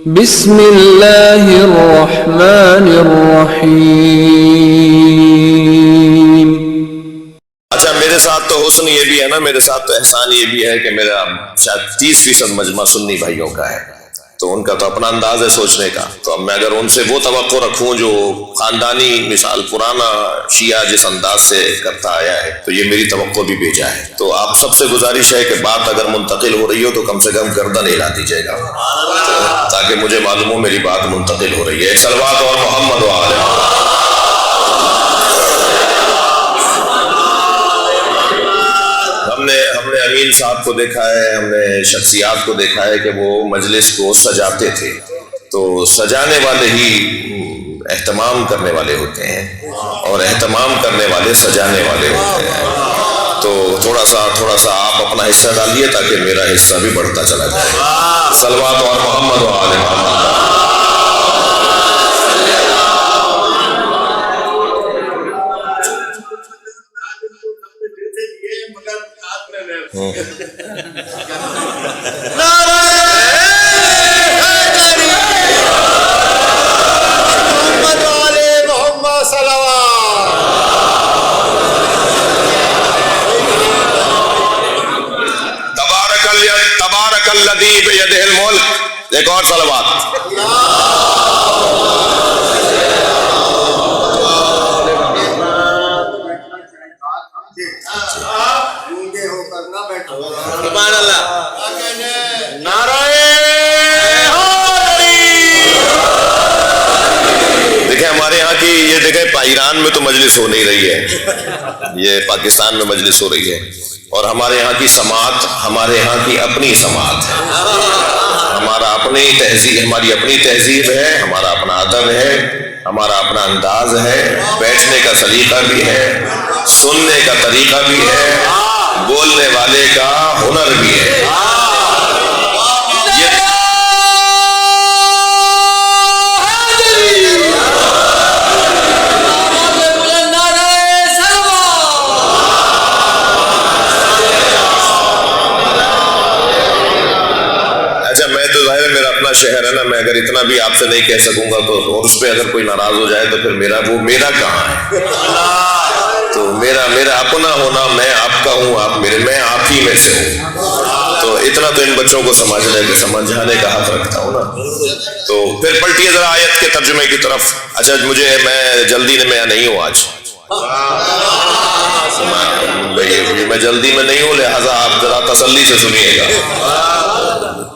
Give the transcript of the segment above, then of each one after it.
بسم اللہ الرحمن الرحیم۔ اچھا، میرے ساتھ تو حسن یہ بھی ہے نا، میرے ساتھ تو احسان یہ بھی ہے کہ میرا شاید 30% مجمع سنی بھائیوں کا ہے، تو ان کا تو اپنا انداز ہے سوچنے کا۔ تو اب میں اگر ان سے وہ توقع رکھوں جو خاندانی مثال پرانا شیعہ جس انداز سے کرتا آیا ہے، تو یہ میری توقع بھی بھیجا ہے۔ تو آپ سب سے گزارش ہے کہ بات اگر منتقل ہو رہی ہو تو کم سے کم گردن ہلا دیجیے گا، تاکہ مجھے معلوم ہو میری بات منتقل ہو رہی ہے۔ ایک صلوات اور محمد و آل محمد۔ ہم نے امین صاحب کو دیکھا ہے، ہم نے شخصیات کو دیکھا ہے کہ وہ مجلس کو سجاتے تھے، تو سجانے والے ہی اہتمام کرنے والے ہوتے ہیں، اور اہتمام کرنے والے سجانے والے ہوتے ہیں۔ تو تھوڑا سا آپ اپنا حصہ ڈالیے تاکہ میرا حصہ بھی بڑھتا چلا جائے۔ صلوات اور محمد و آل محمد۔ تبارک الذی بیدہ الملک۔ ایک اور صلوات۔ سبحان اللہ۔ نعرہ حیدری۔ دیکھیں ہمارے یہاں کی یہ دیکھیں، ایران میں تو مجلس ہو نہیں رہی ہے، یہ پاکستان میں مجلس ہو رہی ہے، اور ہمارے یہاں کی سماعت ہمارے یہاں کی اپنی سماعت ہے، ہمارا اپنی تہذیب، ہماری اپنی تہذیب ہے، ہمارا اپنا ادب ہے، ہمارا اپنا انداز ہے، بیٹھنے کا سلیقہ بھی ہے، سننے کا طریقہ بھی ہے، بولنے والے کا ہنر بھی ہے۔ اچھا، میں تو ظاہر ہے میرا اپنا شہر ہے نا، میں اگر اتنا بھی آپ سے نہیں کہہ سکوں گا تو، اور اس پہ اگر کوئی ناراض ہو جائے تو پھر میرا کہاں ہے؟ تو میرا اپنا ہونا، میں آپ کا ہوں، آپ میرے، میں آپ ہی میں سے ہوں، تو اتنا تو ان بچوں کو سمجھانے کا حق رکھتا ہوں نا۔ تو پھر پلٹیے ذرا آیت کے ترجمے کی طرف۔ اچھا، میں جلدی میں نہیں ہوں آج، میں جلدی میں نہیں ہوں، لہٰذا آپ ذرا تسلی سے سنیے گا۔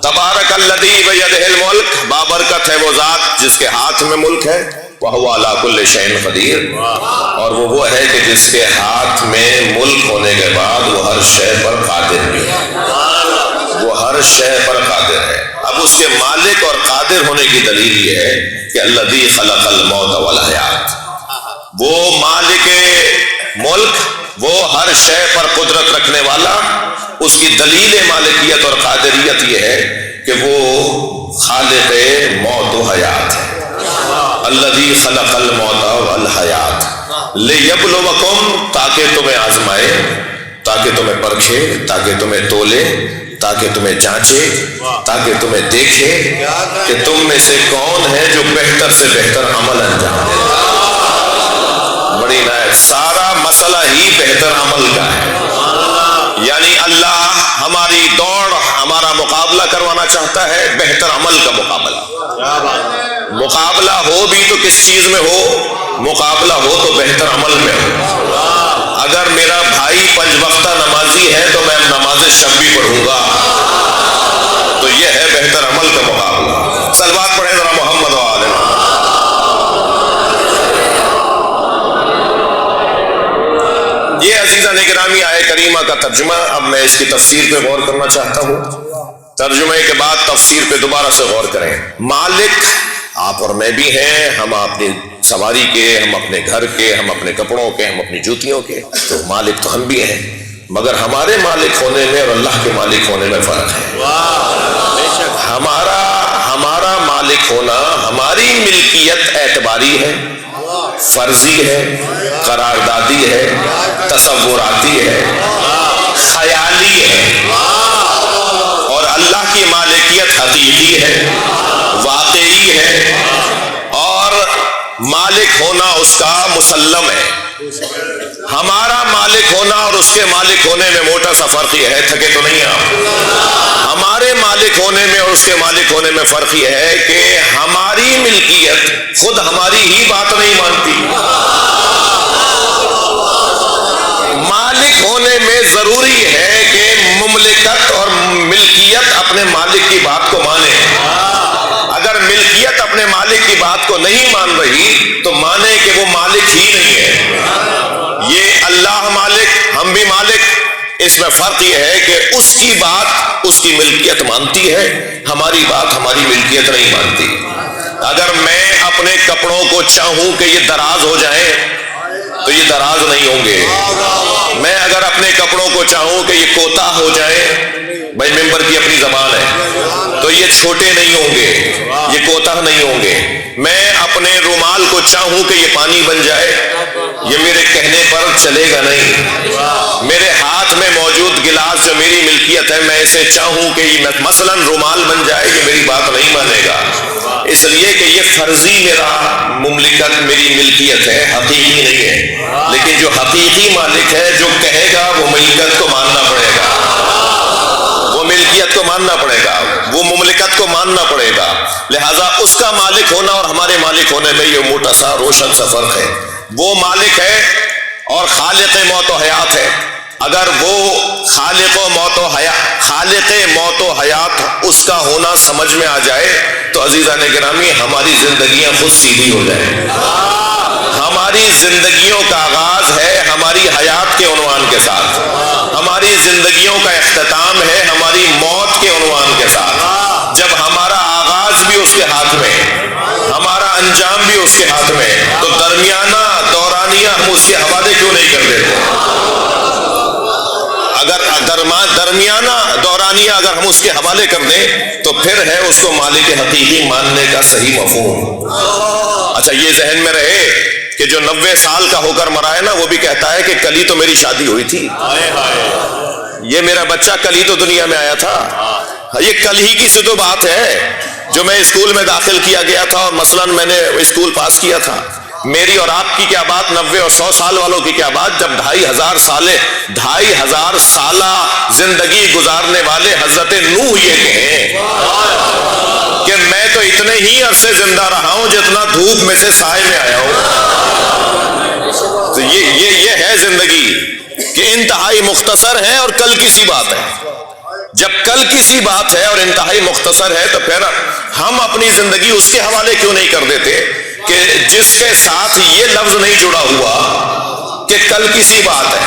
تبارک الذی بیدہ الملک، بابرکت ہے وہ ذات جس کے ہاتھ میں ملک ہے، وَهُوَ عَلَىٰ كُلِّ شَيْءٍ قَدِيرٌ، اور وہ ہے کہ جس کے ہاتھ میں ملک ہونے کے بعد وہ ہر شے پر قادر بھی ہے، وہ ہر شے پر قادر ہے۔ اب اس کے مالک اور قادر ہونے کی دلیل یہ ہے کہ الذی خلق الموت والحیات، وہ مالک ملک، وہ ہر شے پر قدرت رکھنے والا، اس کی دلیل مالکیت اور قادریت یہ ہے کہ وہ خالق موت و حیات ہے۔ الذی خلق الموت والحیات لیبلوکم، تاکہ تمہیں آزمائے، تاکہ تمہیں پرکھے، تاکہ تمہیں تولے، تاکہ تمہیں جانچے، تاکہ تمہیں دیکھے کہ تم میں سے کون ہے جو بہتر سے بہتر عمل انجام دے۔ بڑی نائب، سارا مسئلہ ہی بہتر عمل کا ہے، یعنی اللہ ہماری دوڑ، ہمارا مقابلہ کروانا چاہتا ہے، بہتر عمل کا مقابلہ۔ مقابلہ ہو بھی تو کس چیز میں ہو؟ مقابلہ ہو تو بہتر عمل میں ہو۔ اگر میرا بھائی 5 وقتہ نمازی ہے تو میں نماز شب بھی پڑھوں گا، تو یہ ہے بہتر عمل کا مقابلہ۔ صلوات پڑھیں ذرا محمد و آل محمد۔ یہ عزیزان گرامی آیہ کریمہ کا ترجمہ، اب میں اس کی تفسیر پہ غور کرنا چاہتا ہوں۔ ترجمے کے بعد تفسیر پہ دوبارہ سے غور کریں۔ مالک آپ اور میں بھی ہیں، ہم اپنی سواری کے، ہم اپنے گھر کے، ہم اپنے کپڑوں کے، ہم اپنی جوتیوں کے، تو مالک تو ہم بھی ہیں، مگر ہمارے مالک ہونے میں اور اللہ کے مالک ہونے میں فرق ہے۔ ہمارا مالک ہونا، ہماری ملکیت اعتباری ہے، فرضی ہے، قراردادی ہے، تصوراتی ہے، خیالی ہے، اور اللہ کی مالکیت حقیقی ہے، مالک ہونا اس کا مسلم ہے. ہمارا مالک ہونا اور اس کے مالک ہونے میں موٹا سا فرق یہ ہے، تھکے تو نہیں آپ؟ ہمارے مالک ہونے میں اور اس کے مالک ہونے میں فرق یہ ہے کہ ہماری ملکیت خود ہماری ہی بات نہیں مانتی. مالک ہونے میں ضروری ہے کہ مملکت اور ملکیت اپنے مالک کی بات کو مانے. اگر ملکیت اپنے مالک کی بات کو نہیں مان رہی تو مانے کہ وہ مالک ہی نہیں ہے. یہ اللہ مالک، ہم بھی مالک، اس میں فرق یہ ہے کہ اس کی بات اس کی ملکیت مانتی ہے، ہماری بات ہماری ملکیت نہیں مانتی. اگر میں اپنے کپڑوں کو چاہوں کہ یہ دراز ہو جائیں تو یہ دراز نہیں ہوں گے. میں اگر اپنے کپڑوں کو چاہوں کہ یہ کوتا ہو جائے، بھائی ممبر کی اپنی زبان ہے، تو یہ چھوٹے نہیں ہوں گے، یہ کوتا نہیں ہوں گے. میں اپنے رومال کو چاہوں کہ یہ پانی بن جائے، یہ میرے کہنے پر چلے گا نہیں. میرے ہاتھ میں موجود گلاس جو میری ملکیت ہے، میں اسے چاہوں کہ یہ مثلا رومال بن جائے، یہ میری بات نہیں مانے گا. اس لیے کہ یہ فرضی میرا مملکت، میری ملکیت ہے، حقیقی نہیں ہے. لیکن جو حقیقی مالک ہے، جو کہے گا وہ ملکیت کو ماننا پڑے گا، وہ ملکیت کو ماننا پڑے گا، وہ مملکت کو ماننا پڑے گا. لہذا اس کا مالک ہونا اور ہمارے مالک ہونے میں یہ موٹا سا روشن سا فرق ہے. وہ مالک ہے اور خالق موت و حیات ہے. اگر وہ خالق موت و حیات اس کا ہونا سمجھ میں آ جائے تو عزیزان گرامی ہماری زندگیاں خود سیدھی ہو جائیں. ہماری زندگیوں کا آغاز ہے ہماری حیات کے عنوان کے ساتھ، ہماری زندگیوں کا اختتام ہے ہماری موت کے عنوان کے ساتھ. جب ہمارا آغاز بھی اس کے ہاتھ میں، ہمارا انجام بھی اس کے ہاتھ میں، تو درمیانہ دورانیہ ہم اس کے حوالے کیوں نہیں کر دیتے؟ اگر درمیانہ دورانیہ اگر ہم اس کے حوالے کر دیں تو پھر ہے اس کو مالک حقیقی ماننے کا صحیح مفہوم. اچھا یہ ذہن میں رہے کہ جو 90 سال کا ہو کر مرا ہے نا، وہ بھی کہتا ہے کہ کل ہی تو میری شادی ہوئی تھی، یہ میرا بچہ کل ہی تو دنیا میں آیا تھا. یہ کل ہی کی تو بات ہے جو میں اسکول میں داخل کیا گیا تھا اور مثلا میں نے اسکول پاس کیا تھا. میری اور آپ کی کیا بات، 90 اور 100 سال والوں کی کیا بات، جب 2500 سالہ زندگی گزارنے والے حضرت نوح یہ کہیں کہ میں تو اتنے ہی عرصے زندہ رہا ہوں جتنا دھوپ میں سے سائے میں آیا ہوں. تو یہ ہے زندگی کہ انتہائی مختصر ہے اور کل کی سی بات ہے. جب کل کی سی بات ہے اور انتہائی مختصر ہے تو پھر ہم اپنی زندگی اس کے حوالے کیوں نہیں کر دیتے کہ جس کے ساتھ یہ لفظ نہیں جڑا ہوا کہ کل کی سی بات ہے،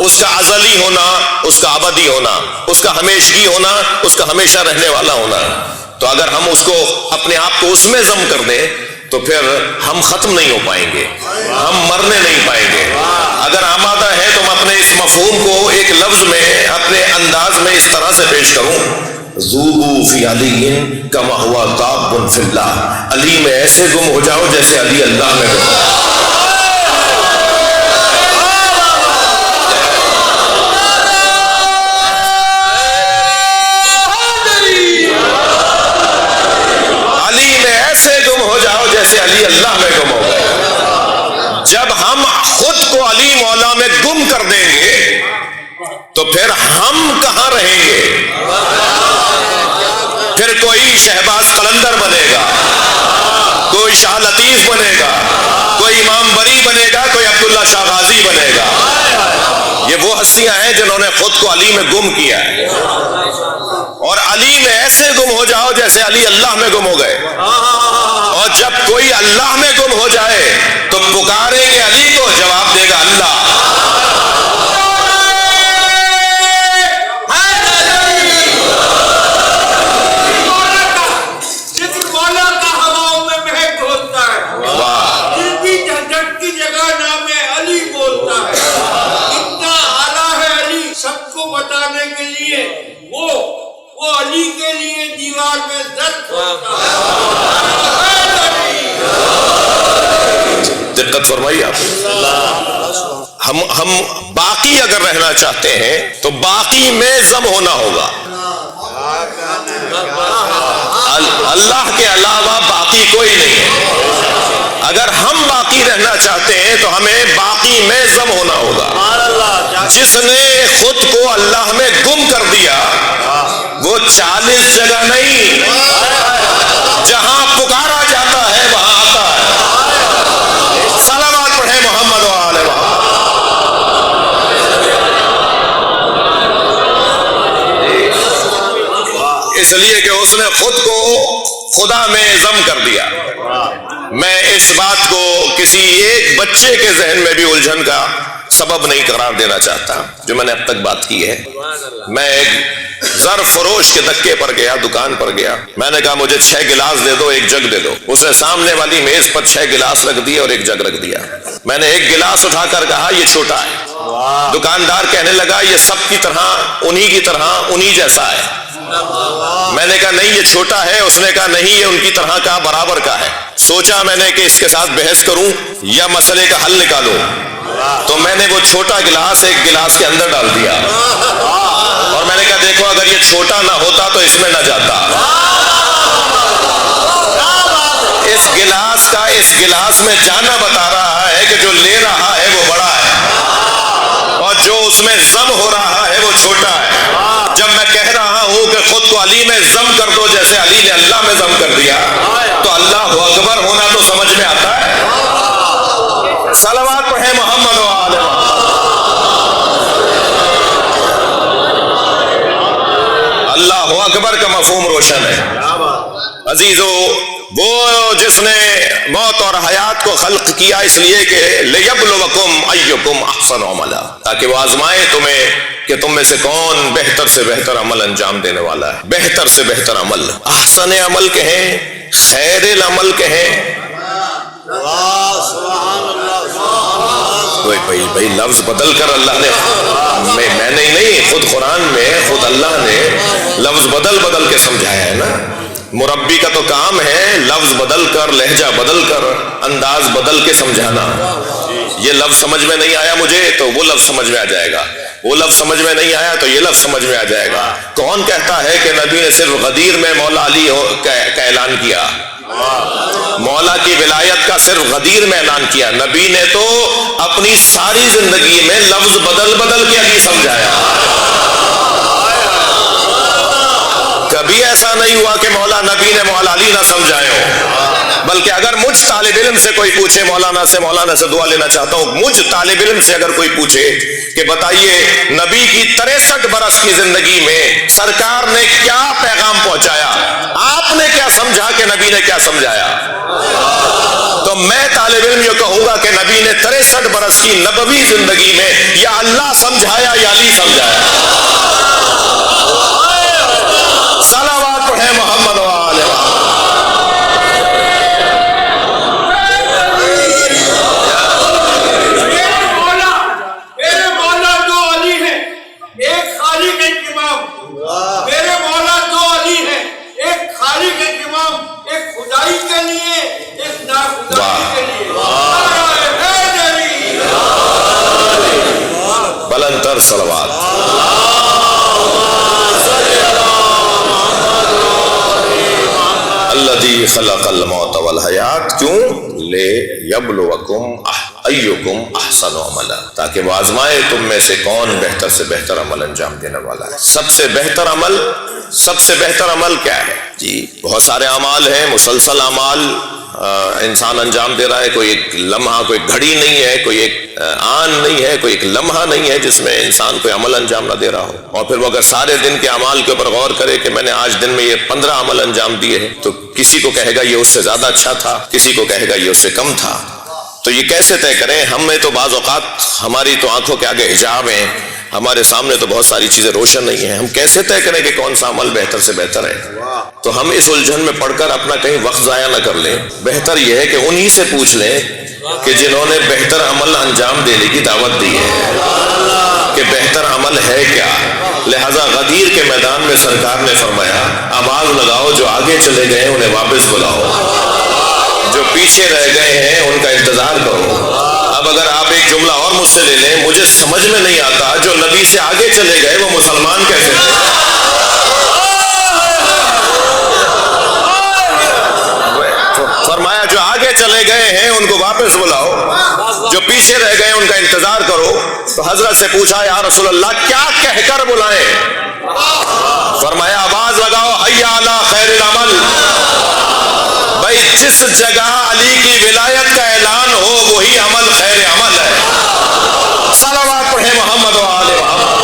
اس کا ازلی ہونا، اس کا ابدی ہونا، اس کا ہمیشگی ہونا، اس کا ہمیشہ رہنے والا ہونا. تو اگر ہم اس کو اپنے آپ کو اس میں ضم کر دیں تو پھر ہم ختم نہیں ہو پائیں گے، ہم مرنے نہیں پائیں گے. اگر آمادہ ہے تو میں اپنے اس مفہوم کو ایک لفظ میں اپنے انداز میں اس طرح سے پیش کروں: ذوبوا فی علی کما ہوا غاب فی اللہ. علی میں ایسے گم ہو جاؤ جیسے علی اللہ میں گم ہو. علی میں ایسے گم ہو جاؤ جیسے علی اللہ میں گم ہو گئے. جب ہم خود کو علی مولا میں گم کر دیں گے تو پھر ہم کہاں رہیں گے؟ پھر کوئی شہباز قلندر بنے گا، کوئی شاہ لطیف بنے گا، کوئی امام بری بنے گا، کوئی عبداللہ شاہ غازی بنے گا. یہ وہ ہستیاں ہیں جنہوں نے خود کو علی میں گم کیا ہے. اور علی میں ایسے گم ہو جاؤ جیسے علی اللہ میں گم ہو گئے. اور جب کوئی اللہ میں گم ہو جائے تو پکاریں گے علی کو، جواب دے گا اللہ. بتانے کے لیے وہ علی کے لیے دیوار میں درد ہوتا ہے. دقت فرمائی آپ. ہم باقی اگر رہنا چاہتے ہیں تو باقی میں ضم ہونا ہوگا. اللہ کے علاوہ باقی کوئی نہیں ہے. اگر ہم باقی رہنا چاہتے ہیں تو ہمیں باقی میں ضم ہونا ہوگا. جس نے خود کو اللہ میں گم کر دیا وہ 40 جگہ نہیں، جہاں پکارا جاتا ہے وہاں آتا ہے. صلوات پڑھیں محمد و آل محمد. اس لیے کہ اس نے خود کو خدا میں ضم کر دیا. میں اس بات کو کسی ایک بچے کے ذہن میں بھی الجھن کا سبب نہیں قرار دینا چاہتا جو میں نے اب تک بات کی ہے. میں ایک ظرف فروش کے دکے پر گیا، دکان پر گیا. میں نے کہا مجھے 6 گلاس دے دو، 1 جگ دے دو. اس نے سامنے والی میز پر 6 گلاس رکھ دیے اور 1 جگ رکھ دیا. میں نے 1 گلاس اٹھا کر کہا یہ چھوٹا ہے. دکاندار کہنے لگا یہ سب کی طرح انہی کی طرح انہی جیسا ہے. میں نے کہا نہیں یہ چھوٹا ہے. اس نے کہا نہیں یہ ان کی طرح کا برابر کا ہے. سوچا میں نے کہ اس کے ساتھ بحث کروں یا مسئلے کا حل نکالوں. تو میں نے وہ چھوٹا گلاس 1 گلاس کے اندر ڈال دیا اور میں نے کہا دیکھو اگر یہ چھوٹا نہ ہوتا تو اس میں نہ جاتا. اس گلاس میں جانا بتا رہا ہے کہ جو لے رہا ہے وہ بڑا ہے اور جو اس میں ضم ہو رہا ہے وہ چھوٹا ہے. جب میں کہہ رہا ہوں کہ خود کو علی میں ضم کر دو جیسے علی نے اللہ میں ضم کر دیا تو اللہ اکبر ہونا تو سمجھ میں آتا ہے. صلوات پڑھیں محمد و آل محمد. اللہ اکبر کا مفہوم روشن ہے. عزیزو وہ جس نے موت اور حیات کو خلق کیا اس لیے کہ لِيَبْلُوَكُمْ أَيُّكُمْ أَحْسَنُ عَمَلًا، تاکہ وہ آزمائے تمہیں کہ تم میں سے کون بہتر سے بہتر عمل انجام دینے والا ہے. بہتر سے بہتر عمل، احسن عمل کہیں، خیر العمل کہیں. بھائی لفظ بدل کر اللہ نے، میں نے نہیں، خود قرآن میں خود اللہ نے لفظ بدل کے سمجھایا ہے نا. مربی کا تو کام ہے لفظ بدل کر، لہجہ بدل کر، انداز بدل کے سمجھانا. یہ لفظ سمجھ میں نہیں آیا مجھے تو وہ لفظ سمجھ میں آ جائے گا، وہ لفظ سمجھ میں نہیں آیا تو یہ لفظ سمجھ میں آ جائے گا. کون کہتا ہے کہ نبی نے صرف غدیر میں مولا علی کا اعلان کیا؟ مولا کی ولایت کا صرف غدیر میں اعلان کیا. نبی نے تو اپنی ساری زندگی میں لفظ بدل کے علی سمجھایا. کبھی ایسا نہیں ہوا کہ مولا نبی نے مولا علی نہ سمجھائے ہو. بلکہ اگر مجھ طالب علم سے کوئی پوچھے، مولانا سے دعا لینا چاہتا ہوں، مجھ طالب علم سے اگر کوئی پوچھے کہ بتائیے نبی کی 63 برس کی زندگی میں سرکار نے کیا پیغام پہنچایا، آپ نے کیا سمجھا کہ نبی نے کیا سمجھایا، تو میں طالب علم یہ کہوں گا کہ نبی نے 63 برس کی نبوی زندگی میں یا اللہ سمجھایا یا علی سمجھایا. صلوات پڑھیں محمد و آل محمد. میرے مولا دو علی ہیں، ایک خالق انتمام. میرے مولا دو علی ہیں، ایک خالق انتمام، ایک خدائی کے لیے، ایک ناخدائی کے لیے. بلند تر صلوات. الذی خلق الموت والحیات، کیوں؟ لِيَبْلُوَكُمْ أَيُّكُمْ أَحْسَنُ عَمَلًا، تاکہ وہ آزمائے تم میں سے کون بہتر سے بہتر عمل انجام دینے والا ہے. سب سے بہتر عمل کیا ہے جی؟ بہت سارے اعمال ہیں، مسلسل اعمال انسان انجام دے رہا ہے. کوئی ایک لمحہ، کوئی گھڑی نہیں ہے، کوئی ایک آن نہیں ہے، کوئی ایک لمحہ نہیں ہے جس میں انسان کوئی عمل انجام نہ دے رہا ہو. اور پھر وہ اگر سارے دن کے اعمال کے اوپر غور کرے کہ میں نے آج دن میں یہ 15 عمل انجام دیے ہیں، تو کسی کو کہے گا یہ اس سے زیادہ اچھا تھا، کسی کو کہے گا یہ اس سے کم تھا. تو یہ کیسے طے کریں؟ ہمیں تو بعض اوقات ہماری تو آنکھوں کے آگے حجاب ہیں، ہمارے سامنے تو بہت ساری چیزیں روشن نہیں ہیں. ہم کیسے طے کریں کہ کون سا عمل بہتر سے بہتر ہے؟ تو ہم اس الجھن میں پڑھ کر اپنا کہیں وقت ضائع نہ کر لیں. بہتر یہ ہے کہ انہی سے پوچھ لیں کہ جنہوں نے بہتر عمل انجام دینے کی دعوت دی ہے کہ بہتر عمل ہے کیا. لہذا غدیر کے میدان میں سرکار نے فرمایا آواز لگاؤ، جو آگے چلے گئے انہیں واپس بلاؤ، جو پیچھے رہ گئے ہیں ان کا انتظار کرو. اب اگر آپ ایک جملہ اور مجھ سے لے لیں، مجھے سمجھ میں نہیں آتا جو نبی سے آگے چلے گئے وہ مسلمان کیسے تھے. فرمایا جو آگے چلے گئے ہیں ان کو واپس بلاؤ، جو پیچھے رہ گئے ان کا انتظار کرو۔ تو حضرت سے پوچھا یا رسول اللہ کیا کہہ کر بلائیں؟ فرمایا آواز لگاؤ حی علی خیر العمل، بھائی جس جگہ علی کی ولایت کا اعلان ہو وہی عمل خیر عمل ہے۔ صلوات پڑھیں محمد و آل محمد۔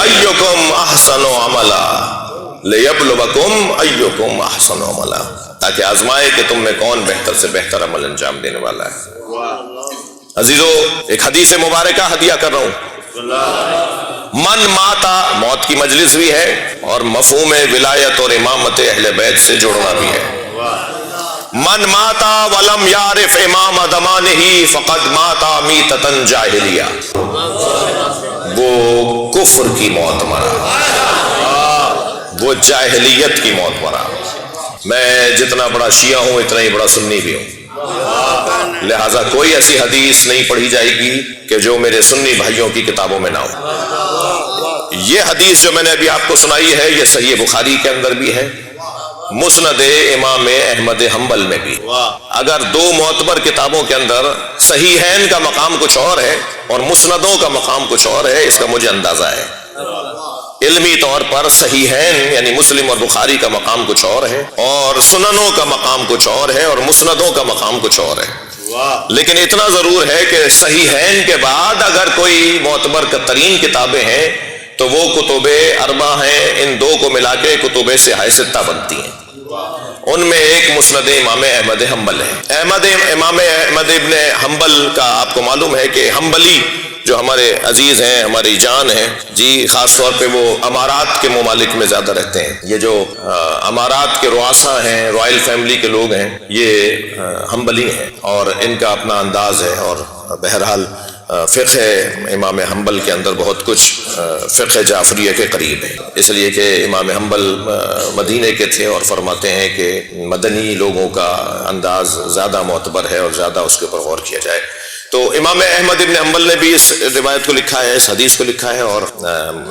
ایکم احسن عملا لیبلوکم ایکم احسن عملا، تاکہ آزمائے کہ تم میں کون بہتر سے بہتر عمل انجام دینے والا ہے۔ عزیزو ایک حدیث مبارکہ ہدیہ کر رہا ہوں۔ من ماتا، موت کی مجلس بھی ہے اور مفہوم ولایت اور امامت اہل بیت سے جوڑنا بھی ہے۔ من ماتا ولم یعرف امام زمانہ فقد ماتا میتۃ جاہلیہ، وہ کفر کی موت مرا، وہ جاہلیت کی موت مرا۔ میں جتنا بڑا شیعہ ہوں اتنا ہی بڑا سنی بھی ہوں، لہٰذا کوئی ایسی حدیث نہیں پڑھی جائے گی کہ جو میرے سنی بھائیوں کی کتابوں میں نہ ہو۔ یہ حدیث جو میں نے ابھی آپ کو سنائی ہے یہ صحیح بخاری کے اندر بھی ہے، مسند امام احمد حنبل میں بھی۔ اگر دو معتبر کتابوں کے اندر صحیحین کا مقام کچھ اور ہے اور مسندوں کا مقام کچھ اور ہے، اس کا مجھے اندازہ ہے۔ علمی طور پر صحیحین یعنی مسلم اور بخاری کا مقام کچھ اور ہے، اور سننوں کا مقام کچھ اور ہے، اور مسندوں کا مقام کچھ اور ہے۔ لیکن اتنا ضرور ہے کہ صحیحین کے بعد اگر کوئی معتبر ترین کتابیں ہیں تو وہ کتب اربع ہیں، ان دو کو ملا کے کتب صحاح ستہ بنتی ہیں۔ ان میں ایک مسند امام احمد حنبل ہے۔ امام احمد ابن حنبل کا آپ کو معلوم ہے کہ حنبلی جو ہمارے عزیز ہیں، ہماری جان ہیں جی، خاص طور پہ وہ امارات کے ممالک میں زیادہ رہتے ہیں۔ یہ جو امارات کے رؤسا ہیں، رائل فیملی کے لوگ ہیں، یہ حنبلی ہیں اور ان کا اپنا انداز ہے۔ اور بہرحال فقہ امام حنبل کے اندر بہت کچھ فقہ جعفریہ کے قریب ہے، اس لیے کہ امام حنبل مدینے کے تھے اور فرماتے ہیں کہ مدنی لوگوں کا انداز زیادہ معتبر ہے اور زیادہ اس کے اوپر غور کیا جائے۔ تو امام احمد ابن حنبل نے بھی اس روایت کو لکھا ہے، اس حدیث کو لکھا ہے، اور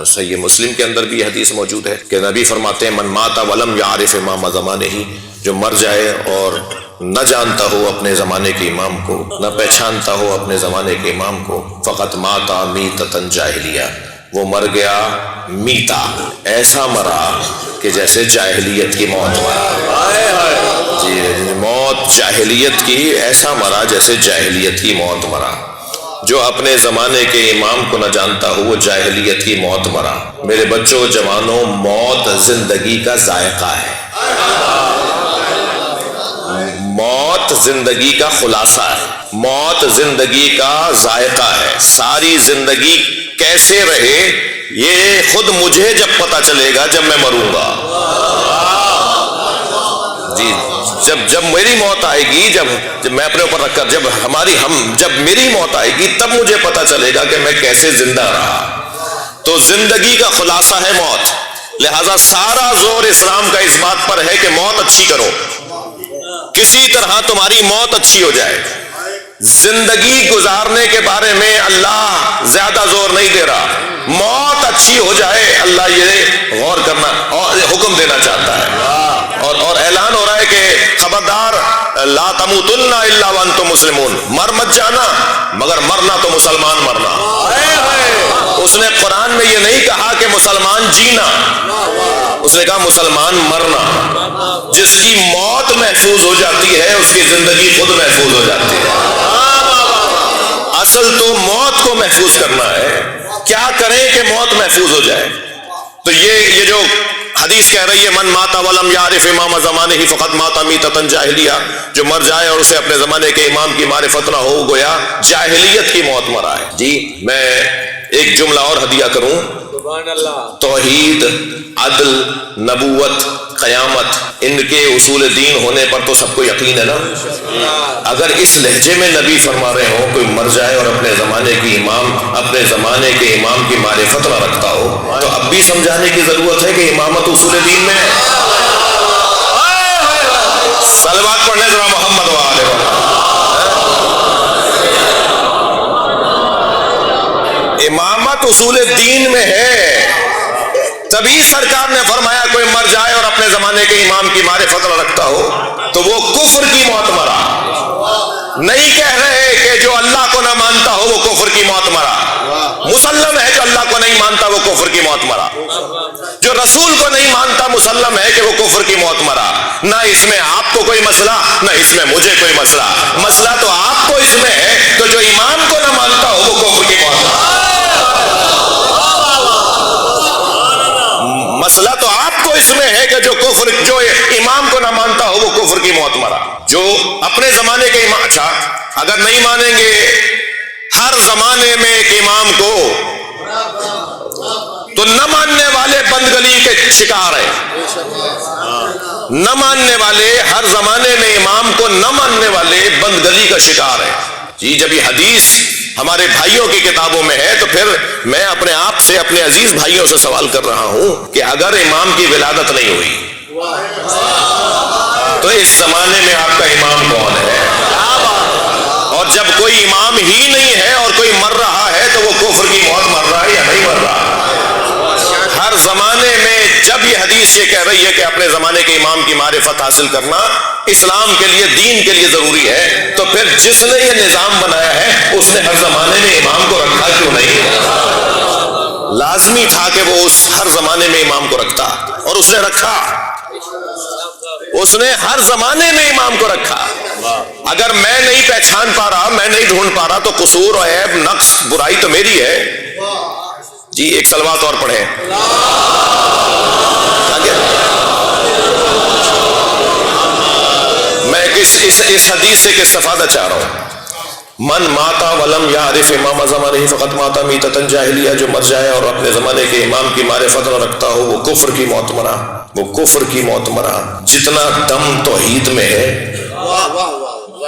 صحیح مسلم کے اندر بھی یہ حدیث موجود ہے کہ نبی فرماتے ہیں من مات ولم یعرف امام زمانہ، جو مر جائے اور نہ جانتا ہو اپنے زمانے کے امام کو، نہ پہچانتا ہو اپنے زمانے کے امام کو، فقط ماتا میتۃ جاہلیہ، وہ مر گیا میتا، ایسا مرا کہ جیسے جاہلیت کی موت مرا۔ جی موت جاہلیت کی، ایسا مرا جیسے جاہلیت کی موت مرا۔ جو اپنے زمانے کے امام کو نہ جانتا ہو وہ جاہلیت کی موت مرا۔ میرے بچوں جوانوں، موت زندگی کا ذائقہ ہے، موت زندگی کا خلاصہ ہے، موت زندگی کا ذائقہ ہے۔ ساری زندگی کیسے رہے یہ خود مجھے جب پتا چلے گا جب میں مروں گا۔ جی جب میری موت آئے گی، جب میں اپنے اوپر رکھ کر جب میری موت آئے گی تب مجھے پتا چلے گا کہ میں کیسے زندہ رہا۔ تو زندگی کا خلاصہ ہے موت، لہذا سارا زور اسلام کا اس بات پر ہے کہ موت اچھی کرو، کسی طرح تمہاری موت اچھی ہو جائے۔ زندگی گزارنے کے بارے میں اللہ زیادہ زور نہیں دے رہا، موت اچھی ہو جائے اللہ یہ غور کرنا اور حکم دینا چاہتا ہے۔ اور اعلان ہو رہا ہے کہ خبردار لا تموتن الا وانتم مسلمون، مر مت جانا مگر مرنا تو مسلمان مرنا۔ اس نے قرآن میں یہ نہیں کہا کہ مسلمان جینا، اس نے کہا مسلمان مرنا۔ جس کی موت محفوظ ہو جاتی ہے اس کی زندگی خود محفوظ ہو جاتی ہے۔ اصل تو موت کو محفوظ کرنا ہے، کیا کریں کہ موت محفوظ ہو جائے۔ تو یہ جو حدیث کہہ رہی ہے من ماتا ولم یعرف امام زمانہ فقط ماتا میتۃ جاہلیہ، جو مر جائے اور اسے اپنے زمانے کے امام کی معرفت نہ ہو گویا جاہلیت کی موت مرا ہے۔ جی میں ایک جملہ اور ہدیہ کروں، توحید، عدل، نبوت، قیامت، ان کے اصول دین ہونے پر تو سب کو یقین ہے نا۔ اگر اس لہجے میں نبی فرما رہے ہوں کوئی مر جائے اور اپنے زمانے کے امام کی معرفت نہ رکھتا ہو تو اب بھی سمجھانے کی ضرورت ہے کہ امامت اصول دین میں ہے۔ صلوات پڑھنے ذرا محمد و آل محمد۔ امامت اصول دین میں ہے. تبھی سرکار نے فرمایا کوئی مر جائے اور اپنے زمانے کے امام کی معرفت نہ رکھتا ہو تو وہ کفر کی موت مرا. نہیں کہہ رہے کہ جو اللہ کو نہ مانتا ہو وہ کفر کی موت مرا. مسلم ہے جو اللہ کو نہیں مانتا وہ کفر کی موت مرا. جو رسول کو نہیں مانتا مسلم ہے کہ وہ کفر کی موت مرا. نہ اس میں آپ کو کوئی مسئلہ نہ اس میں مجھے کوئی مسئلہ. مسئلہ تو آپ کو اس میں ہے تو جو امام کو نہ مانتا ہو وہ کفر کی موت مرا. مسئلہ تو آپ کو اس میں ہے کہ جو امام کو نہ مانتا ہو وہ کفر کی موت مرا. جو اپنے زمانے کے امام, اچھا اگر نہیں مانیں گے ہر زمانے میں ایک امام کو تو نہ ماننے والے بندگلی کے شکار ہیں. نہ ماننے والے ہر زمانے میں امام کو نہ ماننے والے بندگلی کا شکار ہیں. جی جب یہ حدیث ہمارے بھائیوں کی کتابوں میں ہے تو پھر میں اپنے آپ سے اپنے عزیز بھائیوں سے سوال کر رہا ہوں کہ اگر امام کی ولادت نہیں ہوئی تو اس زمانے میں آپ کا امام کون ہے؟ اور جب کوئی امام ہی نہیں ہے اور کوئی مر رہا ہے تو وہ کفر کی موت مر رہا ہے یا نہیں مر رہا؟ ہر زمانے میں جب یہ حدیث یہ کہہ رہی ہے کہ اپنے زمانے کے امام کی معرفت حاصل کرنا اسلام کے لیے دین کے لیے ضروری ہے تو پھر جس نے یہ نظام بنایا ہے اس نے ہر زمانے میں امام کو رکھا کیوں نہیں؟ لازمی تھا کہ وہ اس ہر زمانے میں امام کو رکھتا اور اس نے رکھا. اس نے ہر زمانے میں امام کو رکھا. اگر میں نہیں پہچان پا رہا میں نہیں ڈھونڈ پا رہا تو قصور عیب نقص برائی تو میری ہے. جی ایک صلوات اور پڑھیں. میں اس حدیث سے کس استفادہ چاہ رہا ہوں؟ من ماتا ولم یعرف امام زمانہ فقط ماتا میتۃ جاہلیہ. جو مر جائے اور اپنے زمانے کے امام کی معرفت نہ رکھتا ہو وہ کفر کی موت مرا. وہ کفر کی موت مرا. جتنا دم توحید میں ہے,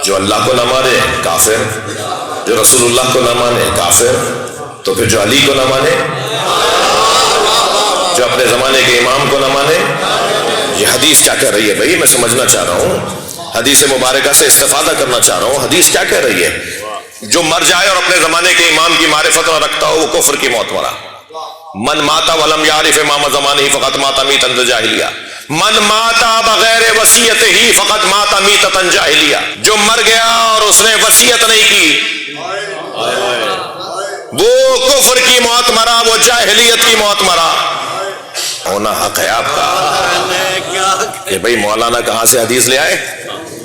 جو اللہ کو نہ مانے کافر, جو رسول اللہ کو نہ مانے کافر, تو پھر جو علی کو نہ مانے, جو اپنے زمانے کے امام کو نہ مانے. یہ حدیث کیا کہہ رہی ہے بھائی؟ میں سمجھنا چاہ رہا ہوں, حدیث مبارکہ سے استفادہ کرنا چاہ رہا ہوں. حدیث کیا کہہ رہی ہے؟ جو مر جائے اور اپنے زمانے کے امام کی معرفت نہ رکھتا ہو وہ کفر کی موت مرا. من ماتا ولم یعرف امام زمانہ فقط ماتا میتۃ جاہلیہ. من ماتا بغیر وصیت ہی فقط ماتا میتۃ جاہلیہ. جو مر گیا اور اس نے وصیت نہیں کی وہ کفر کی موت مرا, وہ جاہلیت کی موت مرا. ہونا حق ہے آپ کا کہ بھئی مولانا کہاں سے حدیث لے آئے.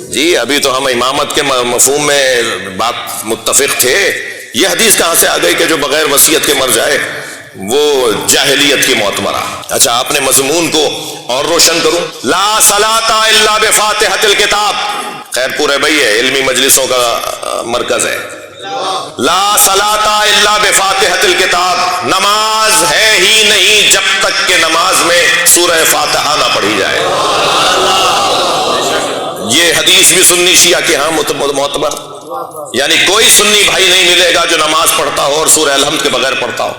جی ابھی تو ہم امامت کے مفہوم میں بات متفق تھے, یہ حدیث کہاں سے آ گئی کہ جو بغیر وصیت کے مر جائے وہ جاہلیت کی موت مرا. اچھا آپ نے مضمون کو اور روشن کروں. لا صلاۃ الا بفاتحۃ الکتاب. خیر پورے بھائی ہے, علمی مجلسوں کا مرکز ہے. لا صلاۃ الا بفاتحۃ الکتاب. نماز ہے ہی نہیں جب تک کہ نماز میں سورہ فاتحہ نہ پڑھی جائے. یہ حدیث بھی سنی شیعہ کے ہاں معتبر, یعنی کوئی سنی بھائی نہیں ملے گا جو نماز پڑھتا ہو اور سورہ الحمد کے بغیر پڑھتا ہو.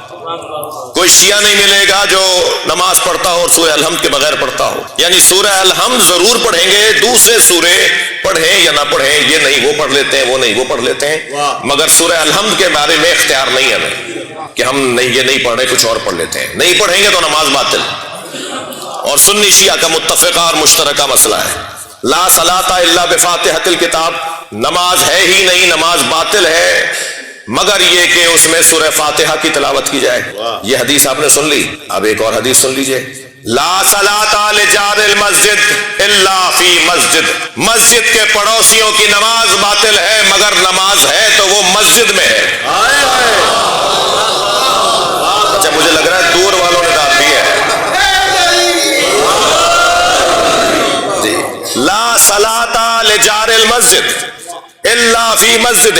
کوئی شیعہ نہیں ملے گا جو نماز پڑھتا ہو اور سورہ الحمد کے بغیر پڑھتا ہو. یعنی سورہ الحمد ضرور پڑھیں گے, دوسرے سورے پڑھیں یا نہ پڑھیں یہ نہیں, وہ پڑھ لیتے ہیں وہ نہیں وہ پڑھ لیتے ہیں, مگر سورہ الحمد کے بارے میں اختیار نہیں ہے ہمیں کہ ہم نہیں یہ نہیں پڑھ رہے کچھ اور پڑھ لیتے ہیں. نہیں پڑھیں گے تو نماز باطل. اور سنی شیعہ کا متفقہ اور مشترکہ مسئلہ ہے لا صلاۃ الا بفاتحۃ الکتاب. نماز ہے ہی نہیں, نماز باطل ہے مگر یہ کہ اس میں سورہ فاتحہ کی تلاوت کی جائے. یہ حدیث آپ نے سن لی. اب ایک اور حدیث سن لیجئے. لا صلاۃ لجار المسجد الا فی مسجد. مسجد کے پڑوسیوں کی نماز باطل ہے مگر نماز ہے تو وہ مسجد میں ہے. اچھا مجھے لگ رہا ہے دور والوں نے داد دی ہے. جی لا صلاۃ لجار المسجد الا فی مسجد.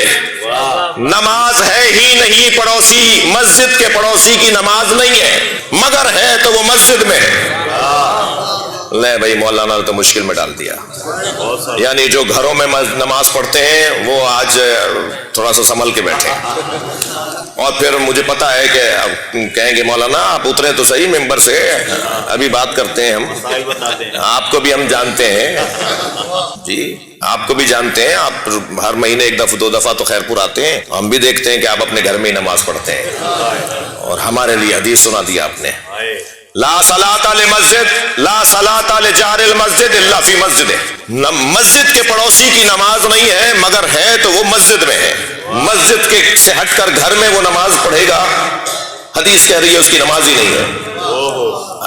نماز ہے ہی نہیں, پڑوسی مسجد کے پڑوسی کی نماز نہیں ہے مگر ہے تو وہ مسجد میں ہے. لے بھائی مولانا نے تو مشکل میں ڈال دیا. یعنی جو گھروں میں نماز پڑھتے ہیں وہ آج تھوڑا سا سنبھل کے بیٹھے ہیں. اور پھر مجھے پتا ہے کہ اب کہیں گے مولانا آپ اترے تو صحیح ممبر سے, ابھی بات کرتے ہیں ہم, آپ کو بھی ہم جانتے ہیں جی, آپ کو بھی جانتے ہیں, آپ ہر مہینے ایک دفعہ 2 دفعہ تو خیر پور آتے ہیں, ہم بھی دیکھتے ہیں کہ آپ اپنے گھر میں ہی نماز پڑھتے ہیں. اور ہمارے لیے حدیث سنا دیا آپ نے, لا صلاۃ لمسجد لا صلاۃ لجار المسجد الا فی مسجد. مسجد کے پڑوسی کی نماز نہیں ہے مگر ہے تو وہ مسجد میں ہے. مسجد کے سے ہٹ کر گھر میں وہ نماز پڑھے گا, حدیث کہہ رہی ہے اس کی نماز ہی نہیں ہے.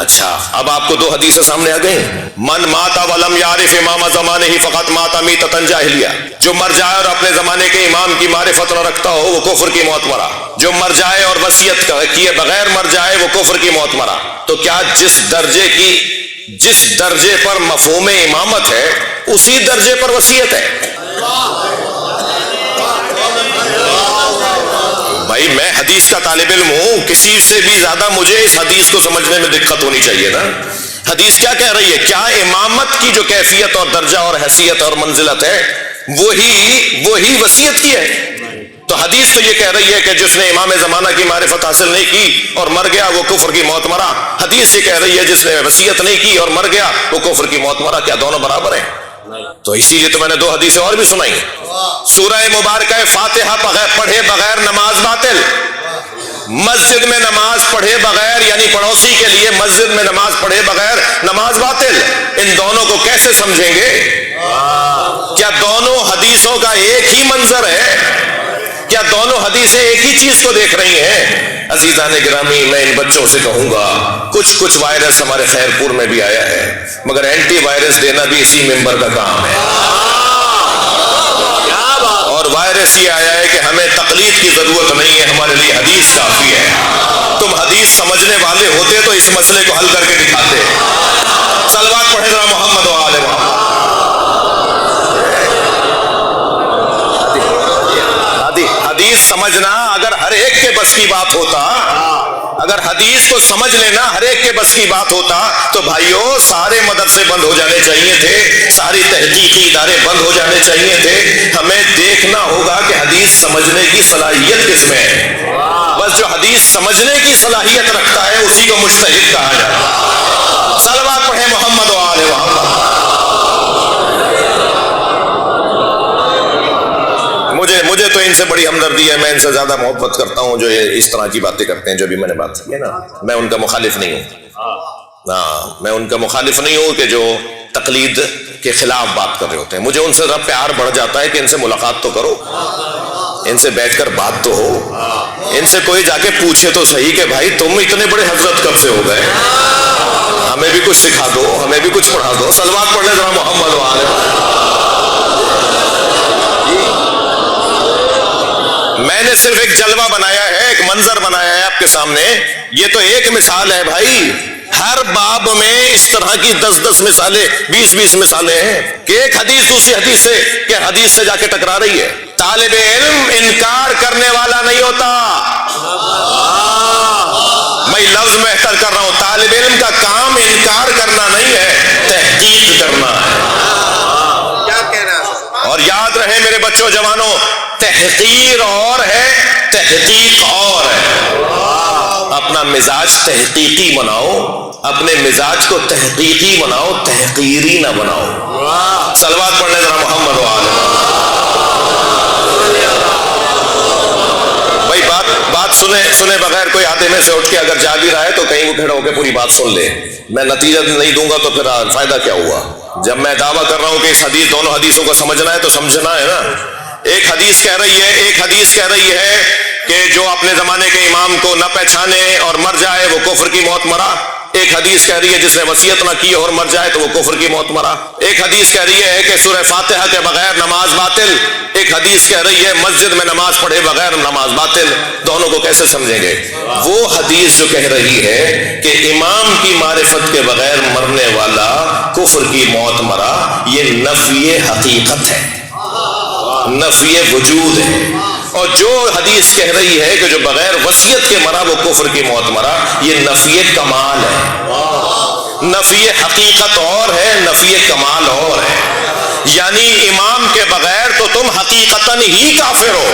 اچھا اب آپ کو 2 حدیثیں سامنے آ گئی. من مات ولم یعرف امام زمانہ فقط مات میتۃ جاہلیہ. جو مر جائے اور اپنے زمانے کے امام کی معرفت نہ رکھتا ہو وہ کفر کی موت مرا. جو مر جائے اور وصیت کیے بغیر مر جائے وہ کفر کی موت مرا. تو کیا جس درجے پر مفہوم امامت ہے اسی درجے پر وصیت ہے؟ بھائی میں حدیث کا طالب علم ہوں, کسی سے بھی زیادہ مجھے اس حدیث کو سمجھنے میں دقت ہونی چاہیے نا. حدیث کیا کہہ رہی ہے؟ کیا امامت کی جو کیفیت اور درجہ اور حیثیت اور منزلت ہے وہی وصیت کی ہے؟ تو حدیث تو یہ کہہ رہی ہے کہ جس نے امام زمانہ کی معرفت حاصل نہیں کی اور مر گیا وہ کفر کی موت مرا. حدیث یہ کہہ رہی ہے جس نے وصیت نہیں کی اور مر گیا وہ کفر کی موت مرا. کیا دونوں برابر ہیں؟ تو اسی لیے تو میں نے 2 حدیثیں اور بھی سنائی. سورہ مبارکہ فاتحہ پڑھے بغیر نماز باطل. مسجد میں نماز پڑھے بغیر یعنی پڑوسی کے لیے مسجد میں نماز پڑھے بغیر نماز باطل. ان دونوں کو کیسے سمجھیں گے؟ کیا دونوں حدیثوں کا ایک ہی منظر ہے؟ کیا دونوں حدیثیں ایک ہی چیز کو دیکھ رہی ہیں؟ عزیزان گرامی میں ان بچوں سے کہوں گا کچھ وائرس ہمارے خیر پور میں بھی آیا ہے مگر اینٹی وائرس دینا بھی اسی ممبر کا کام ہے. اور وائرس یہ آیا ہے کہ ہمیں تقلید کی ضرورت نہیں ہے, ہمارے لیے حدیث کافی ہے. تم حدیث سمجھنے والے ہوتے تو اس مسئلے کو حل کر کے دکھاتے. صلوات پڑھے ذرا محمد و آل محمد. حدیث سمجھنا اگر ہر ایک کے بس کی بات ہوتا, اگر حدیث کو سمجھ لینا ہر ایک کے بس کی بات ہوتا تو بھائیوں سارے مدرسے بند ہو جانے چاہیے تھے, ساری تحقیقی ادارے بند ہو جانے چاہیے تھے. ہمیں دیکھنا ہوگا کہ حدیث سمجھنے کی صلاحیت کس میں ہے. بس جو حدیث سمجھنے کی صلاحیت رکھتا ہے اسی کو مجتہد کہا جاتا ہے. صلوات پڑھے محمد و آل محمد. مجھے تو ان سے بڑی ہمدردی ہے, میں ان سے زیادہ محبت کرتا ہوں جو اس طرح کی باتیں کرتے ہیں. جو بھی میں نے بات کی ہے نا, میں ان کا مخالف نہیں ہوں. میں ان کا مخالف نہیں ہوں کہ جو تقلید کے خلاف بات کر رہے ہوتے ہیں. مجھے ان سے ذرا پیار بڑھ جاتا ہے کہ ان سے ملاقات تو کرو, ان سے بیٹھ کر بات تو ہو, ان سے کوئی جا کے پوچھے تو صحیح کہ بھائی تم اتنے بڑے حضرت کب سے ہو گئے, ہمیں بھی کچھ سکھا دو, ہمیں بھی کچھ پڑھا دو. صلوات پڑھنے ذرا محمد و آل محمد. میں نے صرف ایک جلوہ بنایا ہے, ایک منظر بنایا ہے آپ کے سامنے. یہ تو ایک مثال ہے بھائی, ہر باب میں اس طرح کی 10 مثالیں 20 مثالیں ہیں کہ ایک حدیث دوسری حدیث سے جا کے ٹکرا رہی ہے. طالب علم انکار کرنے والا نہیں ہوتا. میں لفظ بہتر کر رہا ہوں, طالب علم کا کام انکار کرنا نہیں ہے, تحقیق کرنا ہے. کیا کہنا؟ اور یاد رہے میرے بچوں جوانوں, تحقیر اور ہے, تحقیق اور ہے. اپنا مزاج تحقیقی بناؤ, اپنے مزاج کو تحقیقی بناؤ, تحقیری نہ بناؤ. صلوات پڑھنے ذرا محمد و آل محمد. بھائی بات سنے بغیر کوئی ہاتھے میں سے اٹھ کے اگر جا بھی رہا ہے تو کہیں وہ کھڑا ہو کے پوری بات سن لے. میں نتیجہ نہیں دوں گا تو پھر فائدہ کیا ہوا. جب میں دعویٰ کر رہا ہوں کہ اس دونوں حدیثوں کو سمجھنا ہے تو سمجھنا ہے نا. ایک حدیث کہہ رہی ہے کہ جو اپنے زمانے کے امام کو نہ پہچانے اور مر جائے وہ کفر کی موت مرا. ایک حدیث کہہ رہی ہے جس نے وصیت نہ کی اور مر جائے تو وہ کفر کی موت مرا. ایک حدیث کہہ رہی ہے کہ سورہ فاتحہ کے بغیر نماز باطل. ایک حدیث کہہ رہی ہے مسجد میں نماز پڑھے بغیر نماز باطل. دونوں کو کیسے سمجھیں گے؟ وہ حدیث جو کہہ رہی ہے کہ امام کی معرفت کے بغیر مرنے والا کفر کی موت مرا, یہ نفی حقیقت ہے, نفی وجود ہے. اور جو حدیث کہہ رہی ہے کہ جو بغیر وصیت کے مرا وہ کفر کی موت مرا, یہ نفی کمال ہے. نفی حقیقت اور ہے، نفی کمال اور ہے. یعنی امام کے بغیر تو تم حقیقتاً ہی کافر ہو،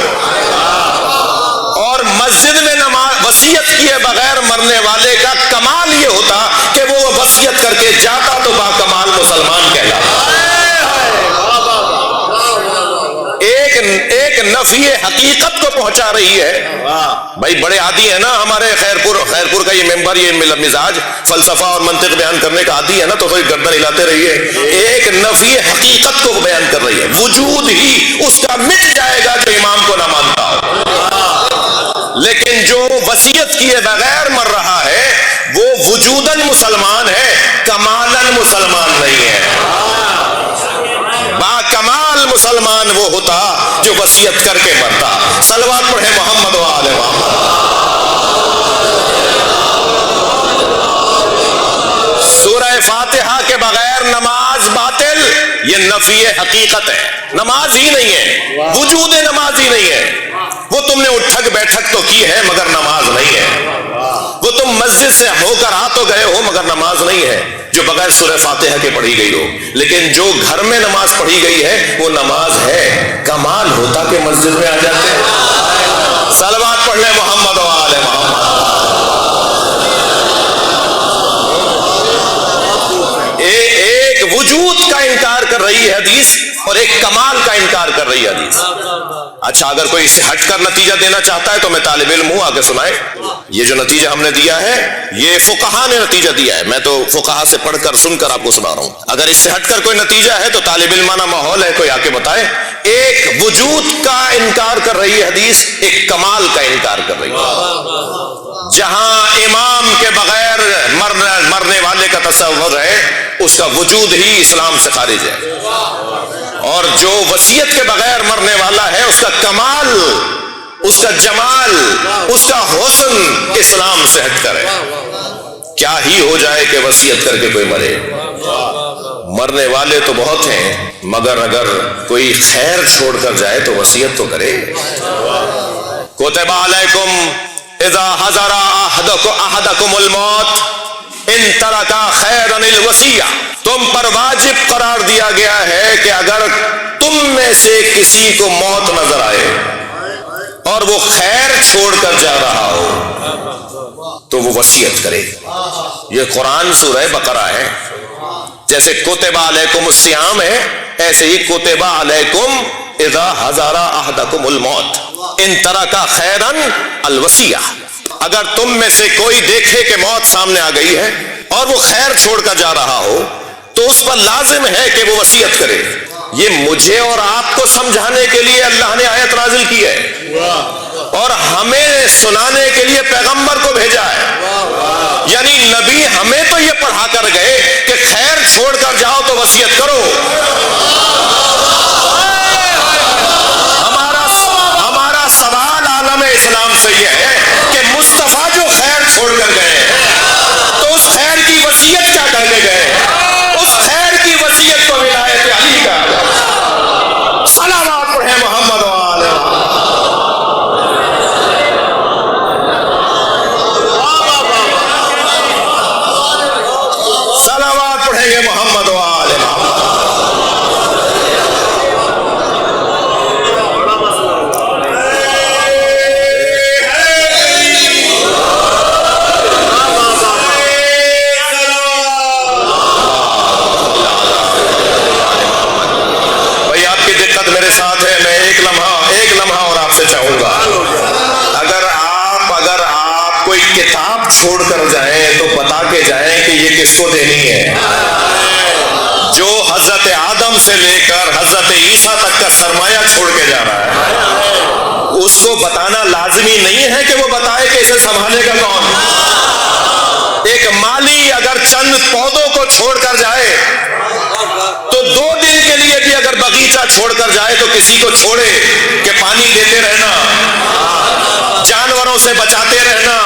اور مسجد میں نماز وصیت کیے بغیر مرنے والے کا کمال یہ ہوتا کہ وہ وصیت کر کے جاتا تو با کمال مسلمان کہلاتا. ایک نفی حقیقت کو پہنچا رہی ہے. بھائی بڑے عادی ہے نا ہمارے خیرپور کا یہ ممبر، یہ مزاج فلسفہ اور منطق بیان کرنے کا عادی ہے نا، تو کوئی گردن ہلاتے رہیے. ایک نفی حقیقت کو بیان کر رہی ہے، وجود ہی اس کا مٹ جائے گا جو امام کو نہ مانتا ہو. لیکن جو وصیت کیے بغیر مر رہا ہے وہ وجوداً مسلمان ہے، کمالاً مسلمان نہیں ہے. با کمال مسلمان وہ ہوتا جو وصیت کر کے مرتا. صلوات پڑھے محمد و آل محمد. سورہ فاتحہ کے بغیر نماز باطل، یہ نفی حقیقت ہے. نماز ہی نہیں ہے، وجود نماز ہی نہیں ہے. وہ تم نے اٹھک بیٹھک تو کی ہے مگر نماز نہیں ہے. وہ تم مسجد سے ہو کر آ تو گئے ہو مگر نماز نہیں ہے جو بغیر سورہ فاتحہ کے پڑھی گئی ہو. لیکن جو گھر میں نماز پڑھی گئی ہے وہ نماز ہے. کمال ہوتا کہ مسجد میں آ جاتے. صلوات پڑھ لیں محمد و آل محمد. ایک وجود کا انکار کر رہی ہے حدیث اور ایک کمال کا انکار کر رہی ہے حدیث. اچھا اگر کوئی اس سے ہٹ کر نتیجہ دینا چاہتا ہے تو میں طالب علم ہوں، آگے سنائے. یہ جو نتیجہ ہم نے دیا ہے یہ فقہا نے نتیجہ دیا ہے، میں تو فقہا سے پڑھ کر سن کر آپ کو سنا رہا ہوں. اگر اس سے ہٹ کر کوئی نتیجہ ہے تو طالب علمانہ ماحول ہے، کوئی آ کے بتائے. ایک وجود کا انکار کر رہی ہے حدیث، ایک کمال کا انکار کر رہی ہے. جہاں امام کے بغیر مرنے والے کا تصور ہے اس کا وجود ہی اسلام سے خارج ہے، اور جو وصیت کے بغیر مرنے والا ہے اس کا کمال، اس کا جمال، اس کا حسن اسلام سے ہٹ کر ہے. کیا ہی ہو جائے کہ وصیت کر کے کوئی مرے. مرنے والے تو بہت ہیں مگر اگر کوئی خیر چھوڑ کر جائے تو وصیت تو کرے. کتب علیکم اذا حضر احدکم الموت ان ترک خیرا الوصیہ. تم پر واجب قرار دیا گیا ہے کہ اگر تم میں سے کسی کو موت نظر آئے اور وہ خیر چھوڑ کر جا رہا ہو تو وہ وصیت کرے. یہ قرآن سورہ بقرہ ہے. جیسے کتب علیکم الصیام ہے ایسے ہی کتب علیکم اذا حضر احدکم الموت ان ترک خیرا الوصیہ. اگر تم میں سے کوئی دیکھے کہ موت سامنے آ گئی ہے اور وہ خیر چھوڑ کر جا رہا ہو تو اس پر لازم ہے کہ وہ وصیت کرے. یہ مجھے اور آپ کو سمجھانے کے لیے اللہ نے آیت نازل کی ہے اور ہمیں سنانے کے لیے پیغمبر کو بھیجا ہے. یعنی نبی ہمیں تو یہ پڑھا کر گئے کہ خیر چھوڑ کر جاؤ تو وصیت کرو. ہمارا سوال عالم اسلام سے یہ ہے کہ مصطفیٰ جو خیر چھوڑ کر گئے تو اس خیر کی وصیت کیا کرنے گئے؟ اس خیر کی وصیت کو ولایت علی کا. صلوات پڑھیں محمد و آل محمد. صلوات پڑھیں گے محمد و آل محمد. چاہوں گا اگر آپ کوئی کتاب چھوڑ کر جائیں تو بتا کے جائیں کہ یہ کس کو دینی ہے. جو حضرت آدم سے لے کر حضرت عیسیٰ تک کا سرمایہ چھوڑ کے جا رہا ہے اس کو بتانا لازمی نہیں ہے کہ وہ بتائے کہ اسے سنبھالے گا کون. ایک مالی اگر چند پودوں کو چھوڑ کر جائے تو 2 دن کے لیے بھی اگر باغیچہ چھوڑ کر جائے تو کسی کو چھوڑے کہ پانی دیتے رہنا، جانوروں سے بچاتے رہنا،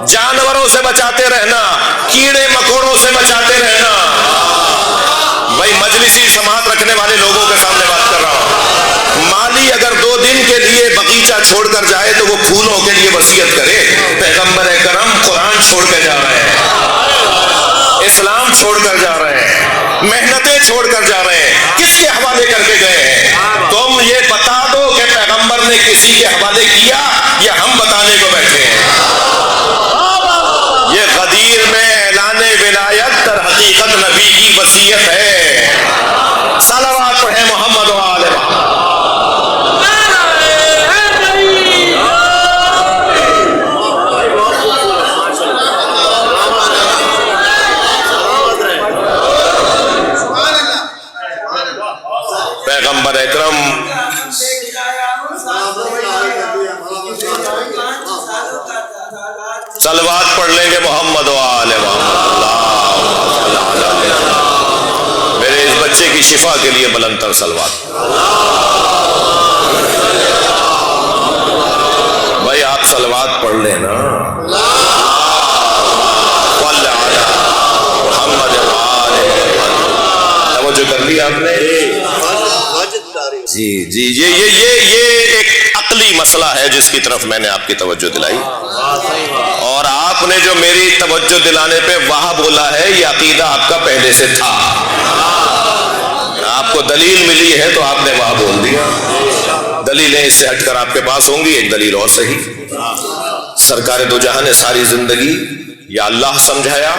جانوروں سے بچاتے رہنا، کیڑے مکوڑوں سے بچاتے رہنا. بھائی مجلسی سماعت رکھنے والے لوگوں کے سامنے بات کر رہا ہوں. مالی اگر 2 دن کے لیے باغیچہ چھوڑ کر جائے تو وہ پھولوں کے لیے وصیت کرے. پیغمبر کرم قرآن چھوڑ کے جا رہے ہیں. چھوڑ کر جا رہے ہیں، محنتیں چھوڑ کر جا رہے ہیں، کس کے حوالے کر کے گئے ہیں؟ تم یہ بتا دو کہ پیغمبر نے کسی کے حوالے کیا یا ہم بتانے کو بیٹھے ہیں؟ یہ غدیر میں اعلان ولایت در حقیقت نبی کی وصیت ہے۔ صلوات پڑھیں محمد و آل محمد۔ پیغمبر اکرم صلوات پڑھ لیں گے محمد و آل محمد۔ میرے اس بچے کی شفا کے لیے بلند تر صلوات۔ بھائی آپ صلوات پڑھ لیں نا، محمد و آل محمد۔ توجہ کر لی آپ نے؟ جی جی، یہ ایک عقلی مسئلہ ہے جس کی طرف میں نے آپ کی توجہ دلائی، اور آپ نے جو میری توجہ دلانے پہ واہ بولا ہے یہ عقیدہ آپ کا پہلے سے تھا۔ آپ کو دلیل ملی ہے تو آپ نے واہ بول دیا۔ دلیلیں اس سے ہٹ کر آپ کے پاس ہوں گی۔ ایک دلیل اور صحیح، سرکار دو جہاں نے ساری زندگی یا اللہ سمجھایا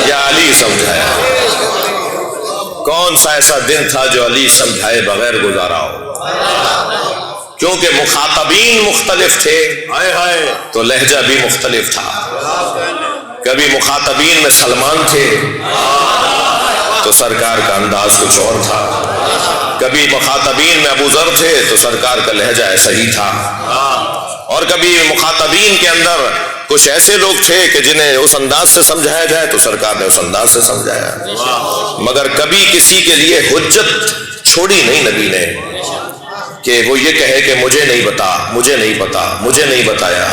یا علی سمجھایا۔ کون سا ایسا دن تھا جو علی سمجھائے بغیر گزارا ہو؟ کیونکہ مخاطبین مختلف تھے تو لہجہ بھی مختلف تھا۔ کبھی مخاطبین میں سلمان تھے تو سرکار کا انداز کچھ اور تھا، کبھی مخاطبین میں ابو ذر تھے تو سرکار کا لہجہ ایسا ہی تھا، اور کبھی مخاطبین کے اندر کچھ ایسے لوگ تھے کہ جنہیں اس انداز سے سمجھایا جائے تو سرکار نے اس انداز سے سمجھایا۔ مگر کبھی کسی کے لیے حجت چھوڑی نہیں نبی نے کہ وہ یہ کہے کہ مجھے نہیں بتا، مجھے نہیں پتا، مجھے نہیں بتایا۔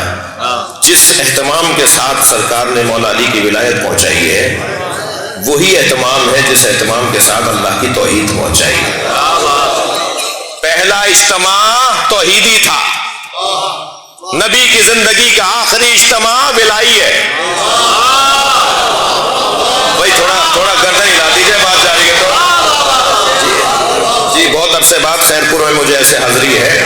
جس اہتمام کے ساتھ سرکار نے مولا علی کی ولایت پہنچائی ہے وہی اہتمام ہے جس اہتمام کے ساتھ اللہ کی توحید پہنچائی ہے۔ پہلا اجتماع توحیدی تھا، نبی کی زندگی کا آخری اجتماع ولائی ہے۔ بھائی تھوڑا گردن ہلا دیجیے، بات جاری ہے تو جی بہت عرصے بعد خیرپور میں مجھے ایسے حاضری ہے۔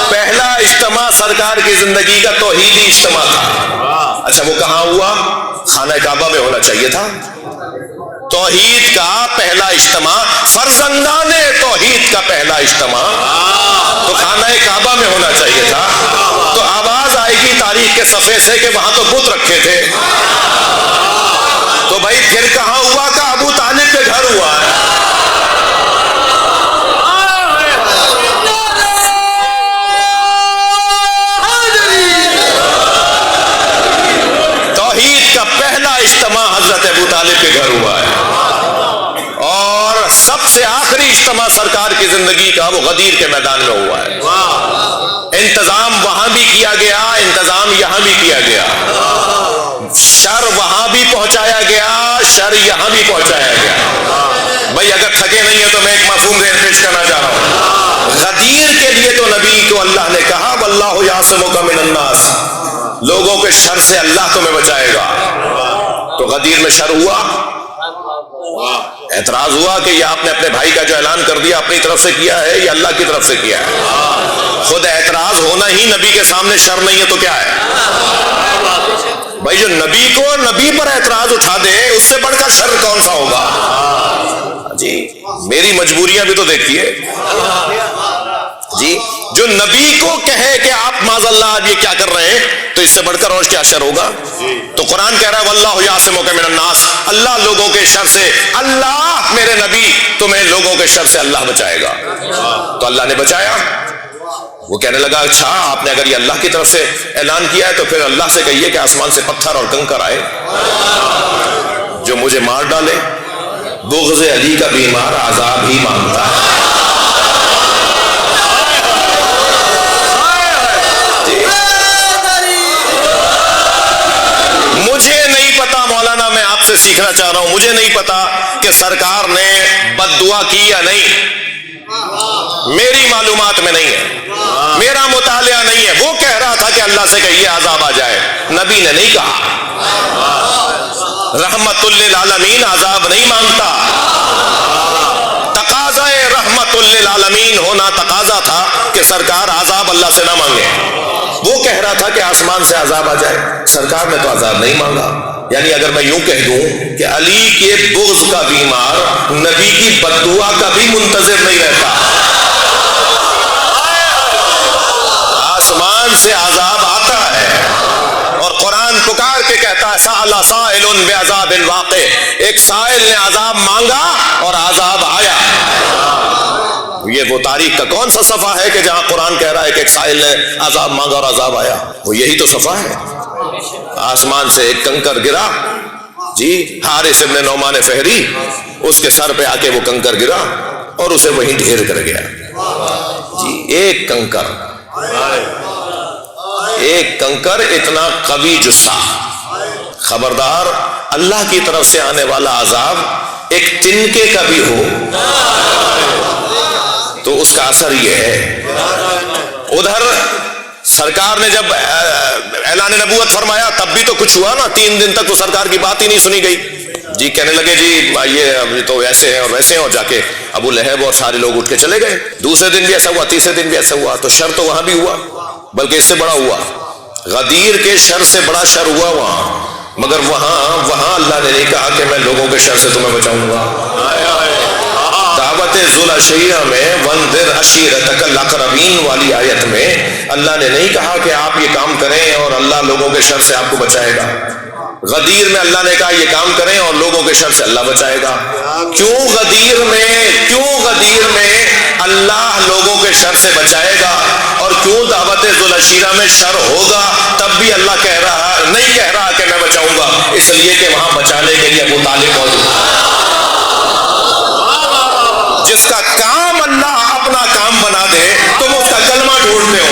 پہلا اجتماع سرکار کی زندگی کا توحیدی اجتماع تھا۔ اچھا وہ کہاں ہوا؟ خانہ کعبہ میں ہونا چاہیے تھا۔ توحید کا پہلا اجتماع، فرزندان توحید کا پہلا اجتماع تو خانہ کعبہ میں ہونا چاہیے تھا۔ تو آواز آئے گی تاریخ کے صفحے سے کہ وہاں تو بت رکھے تھے، تو بھائی پھر کہاں ہوا؟ کہ ابو طالب کے گھر ہوا ہے۔ توحید کا پہلا اجتماع حضرت ابو طالب کے گھر ہوا ہے، اور سب سے آخری اجتماع سرکار کی زندگی کا وہ غدیر کے میدان میں ہوا ہے۔ انتظام وہاں بھی کیا گیا، انتظام یہاں بھی کیا گیا، شر وہاں بھی پہنچایا گیا، شر یہاں بھی پہنچایا گیا۔ بھائی اگر تھکے نہیں ہیں تو میں ایک مفہوم پیش کرنا چاہ رہا ہوں۔ غدیر کے لیے تو نبی کو اللہ نے کہا واللہ یعصمک من الناس، لوگوں کے شر سے اللہ تمہیں بچائے گا۔ تو غدیر میں شر ہوا، اعتراض ہوا کہ یہ آپ نے اپنے بھائی کا جو اعلان کر دیا اپنی طرف سے کیا ہے یا اللہ کی طرف سے کیا ہے؟ خود اعتراض ہونا ہی نبی کے سامنے شر نہیں ہے تو کیا ہے؟ بھائی جو نبی کو نبی پر اعتراض اٹھا دے اس سے بڑھ کر شر کون سا ہوگا؟ جی میری مجبوریاں بھی تو دیکھیے جی، جو نبی کو کہے کہ آپ معاذ اللہ یہ کیا کر رہے ہیں تو اس سے بڑھ کر اور کیا شر ہوگا؟ تو قرآن کہہ رہا ہے واللہ یعصمک من الناس، اللہ لوگوں کے شر سے، اللہ میرے نبی تمہیں لوگوں کے شر سے اللہ بچائے گا۔ تو اللہ نے بچایا۔ وہ کہنے لگا اچھا آپ نے اگر یہ اللہ کی طرف سے اعلان کیا ہے تو پھر اللہ سے کہیے کہ آسمان سے پتھر اور کنکر آئے جو مجھے مار ڈالے۔ بغض علی کا بیمار عذاب ہی مانگتا ہے۔ مجھے نہیں پتا مولانا، میں آپ سے سیکھنا چاہ رہا ہوں، مجھے نہیں پتا کہ سرکار نے بد دعا کی یا نہیں، میری معلومات میں نہیں ہے۔ میرا مطالعہ نہیں ہے. وہ کہہ رہا تھا کہ اللہ سے کہیے عذاب آ جائے, نبی نے نہیں کہا. رحمت للعالمین عذاب نہیں مانگتا. تقاضا رحمت للعالمین ہونا تقاضا تھا کہ سرکار عذاب اللہ سے نہ مانگے. وہ کہہ رہا تھا کہ آسمان سے عذاب آ جائے, سرکار نے تو عذاب نہیں مانگا. یعنی اگر میں یوں کہہ دوں کہ علی کے بغض کا بیمار نبی کی بددعا کا بھی منتظر نہیں رہتا. آسمان سے عذاب آتا ہے اور قرآن پکار کے کہتا ہے سأل سائل بعذاب واقع. ایک سائل نے عذاب مانگا اور عذاب آیا. یہ وہ تاریخ کا کون سا صفحہ ہے کہ جہاں قرآن کہہ رہا ہے کہ ایک سائل نے عذاب مانگا اور عذاب آیا؟ وہ یہی تو صفحہ ہے. آسمان سے ایک کنکر گرا, جی حارث ابن نعمان فہری, اس کے سر پہ آ کے وہ کنکر گرا اور اسے وہیں ڈھیر کر گیا. جی ایک کنکر اتنا قوی جثہ. خبردار, اللہ کی طرف سے آنے والا عذاب ایک تنکے کا بھی ہو تو اس کا اثر یہ ہے. ادھر سرکار نے جب اعلان نبوت فرمایا تب بھی تو کچھ ہوا نا. 3 دن تک تو سرکار کی بات ہی نہیں سنی گئی. جی کہنے لگے جی یہ تو ایسے ہیں اور ویسے ہیں, اور جا کے ابو لہب اور سارے لوگ اٹھ کے چلے گئے. دوسرے دن بھی ایسا ہوا, تیسرے دن بھی ایسا ہوا. تو شر تو وہاں بھی ہوا, بلکہ اس سے بڑا ہوا. غدیر کے شر سے بڑا شر ہوا وہاں. مگر وہاں اللہ نے نہیں کہا کہ میں لوگوں کے شر سے تمہیں بچاؤں گا. دعوت ذوالعشیرہ میں وانذر عشیرتک الاقربین والی آیت میں اللہ نے نہیں کہا کہ آپ یہ کام کریں اور اللہ لوگوں کے شر سے آپ کو بچائے گا. غدیر میں اللہ نے کہا یہ کام کریں اور لوگوں کے شر سے اللہ بچائے گا. کیوں غدیر میں اللہ لوگوں کے شر سے بچائے گا, اور کیوں دعوت ذوالعشیرہ میں شر ہوگا تب بھی اللہ نہیں کہہ رہا کہ میں بچاؤں گا؟ اس لیے کہ وہاں بچانے کے لیے ابو طالب موجود ہے, جس کا کام اللہ اپنا کام بنا دے تم اس کا کلمہ ڈھونڈتے ہو.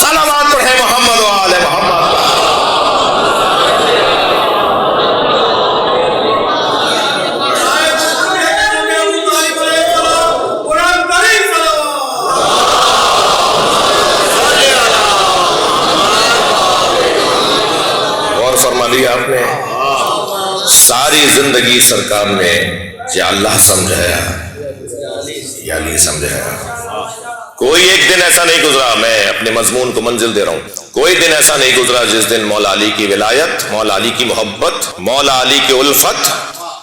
صلوات پڑھیں محمد و آل محمد. اور فرما لیا آپ نے, ساری زندگی سرکار نے یا اللہ سمجھایا یا علی سمجھایا. کوئی ایک دن ایسا نہیں گزرا, میں اپنے مضمون کو منزل دے رہا ہوں, کوئی دن ایسا نہیں گزرا جس دن مولا علی کی ولایت, مولا علی کی محبت, مولا علی کی الفت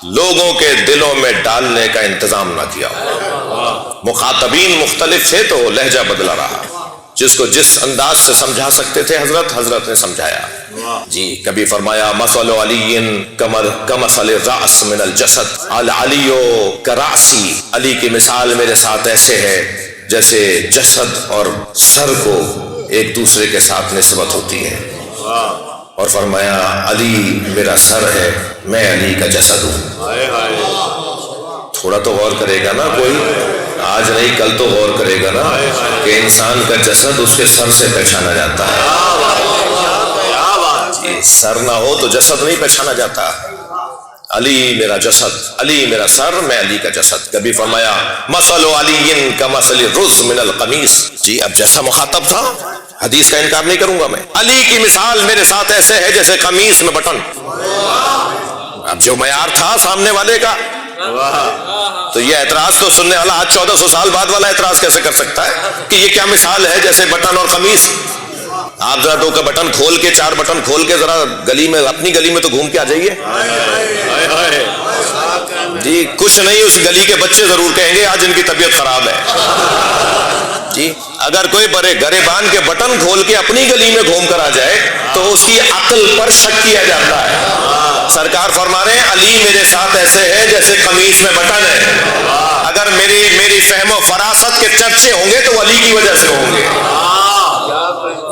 لوگوں کے دلوں میں ڈالنے کا انتظام نہ کیا. مخاطبین مختلف تھے تو لہجہ بدلا رہا. جس کو جس انداز سے سمجھا سکتے تھے حضرت نے سمجھایا. جی کبھی فرمایا مثل علی کمثل الراس من الجسد, العلی کراسی, علی کی مثال میرے ساتھ ایسے ہے جیسے جسد اور سر کو ایک دوسرے کے ساتھ نسبت ہوتی ہے. اور فرمایا علی میرا سر ہے, میں علی کا جسد ہوں. تھوڑا تو غور کرے گا نا کوئی, آج نہیں کل تو غور کرے گا نا کہ انسان کا جسد اس کے سر سے پہچانا جاتا ہے. جی سر نہ ہو تو جسد نہیں پہچانا جاتا. علی میرا جسد, علی میرا سر, میں علی کا جسد. کبھی فرمایا مثل علی کمثل الرز من القمیص. جی اب جیسا مخاطب تھا حدیث کا انکار نہیں کروں گا میں. علی کی مثال میرے ساتھ ایسے ہے جیسے قمیص میں بٹن. اب جو معیار تھا سامنے والے کا, تو یہ اعتراض تو سننے والا آج 1400 سال بعد والا اعتراض کیسے کر سکتا ہے کہ یہ کیا مثال ہے جیسے بٹن اور قمیص. آپ ذرا 2 کا بٹن کھول کے, 4 بٹن کھول کے ذرا گلی میں, اپنی گلی میں تو گھوم کے آ جائیے. جی کچھ نہیں, اس گلی کے بچے ضرور کہیں گے آج ان کی طبیعت خراب ہے. جی اگر کوئی بڑے گریبان کے بٹن کھول کے اپنی گلی میں گھوم کر آ جائے تو اس کی عقل پر شک کیا جاتا ہے. سرکار فرما رہے ہیں علی میرے ساتھ ایسے ہے جیسے قمیص میں بٹن ہے. اگر میری فہم و فراست کے چرچے ہوں گے تو علی کی وجہ سے ہوں گے.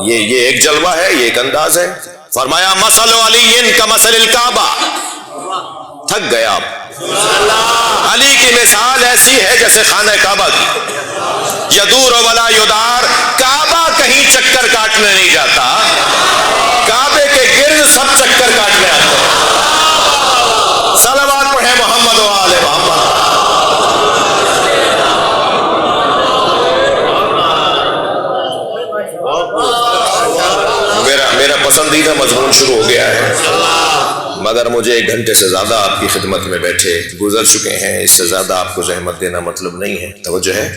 یہ ایک جلوہ ہے, یہ ایک انداز ہے. فرمایا مثل علی کمثل الکعبہ. تھک گیا آپ. علی کی مثال ایسی ہے جیسے خانہ کعبہ کی. یدور ولا یدار, کعبہ کہیں چکر کاٹنے نہیں جاتا, کعبے کے گرد سب چکر کاٹنے آتے ہیں. صلوات پڑھیں محمد و آل محمد. مگر مجھے 1 گھنٹے سے زیادہ آپ کی خدمت میں بیٹھے گزر چکے ہیں، اس سے زیادہ آپ کو زحمت دینا مطلب نہیں ہے۔ توجہ ہے؟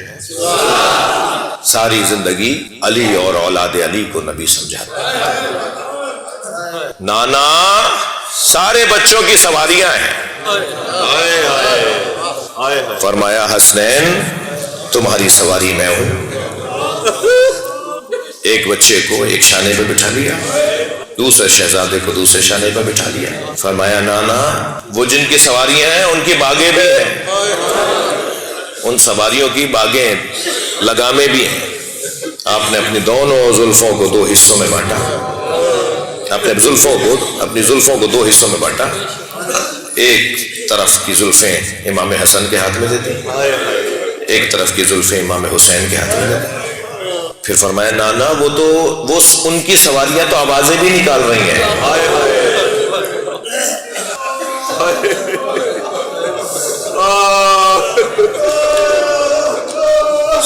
ساری زندگی علی اور اولاد علی کو نبی سمجھا۔ نانا سارے بچوں کی سواریاں ہیں، فرمایا حسنین تمہاری سواری میں ہوں۔ ایک بچے کو ایک شانے پہ بٹھا لیا، دوسرے شہزادے کو دوسرے شانے پہ بٹھا لیا، فرمایا نانا وہ جن کی سواریاں ہیں ان کی باغیں بھی ہیں، ان سواریوں کی باغیں لگامیں بھی ہیں۔ آپ نے اپنی دونوں زلفوں کو 2 حصوں میں بانٹا، اپنی زلفوں کو 2 حصوں میں بانٹا، ایک طرف کی زلفیں امام حسن کے ہاتھ میں دے دی، ایک طرف کی زلفیں امام حسین کے ہاتھ میں دے دی۔ پھر فرمایا نانا وہ ان کی سواریاں تو آوازیں بھی نکال رہی ہیں۔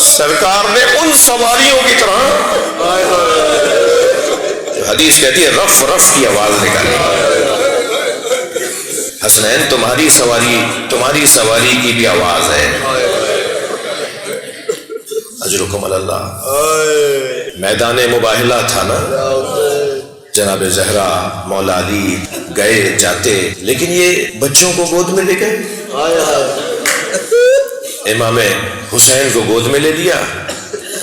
سرکار نے ان سواریوں کی طرح، حدیث کہتی ہے رف رف کی آواز نکالی، حسنین تمہاری سواری کی بھی آواز ہے، اجرکم اللہ۔ میدان مباہلہ تھا نا، جناب زہرا مولا علی گئے جاتے، لیکن یہ بچوں کو گود میں لے گئے، امام حسین کو گود میں لے لیا،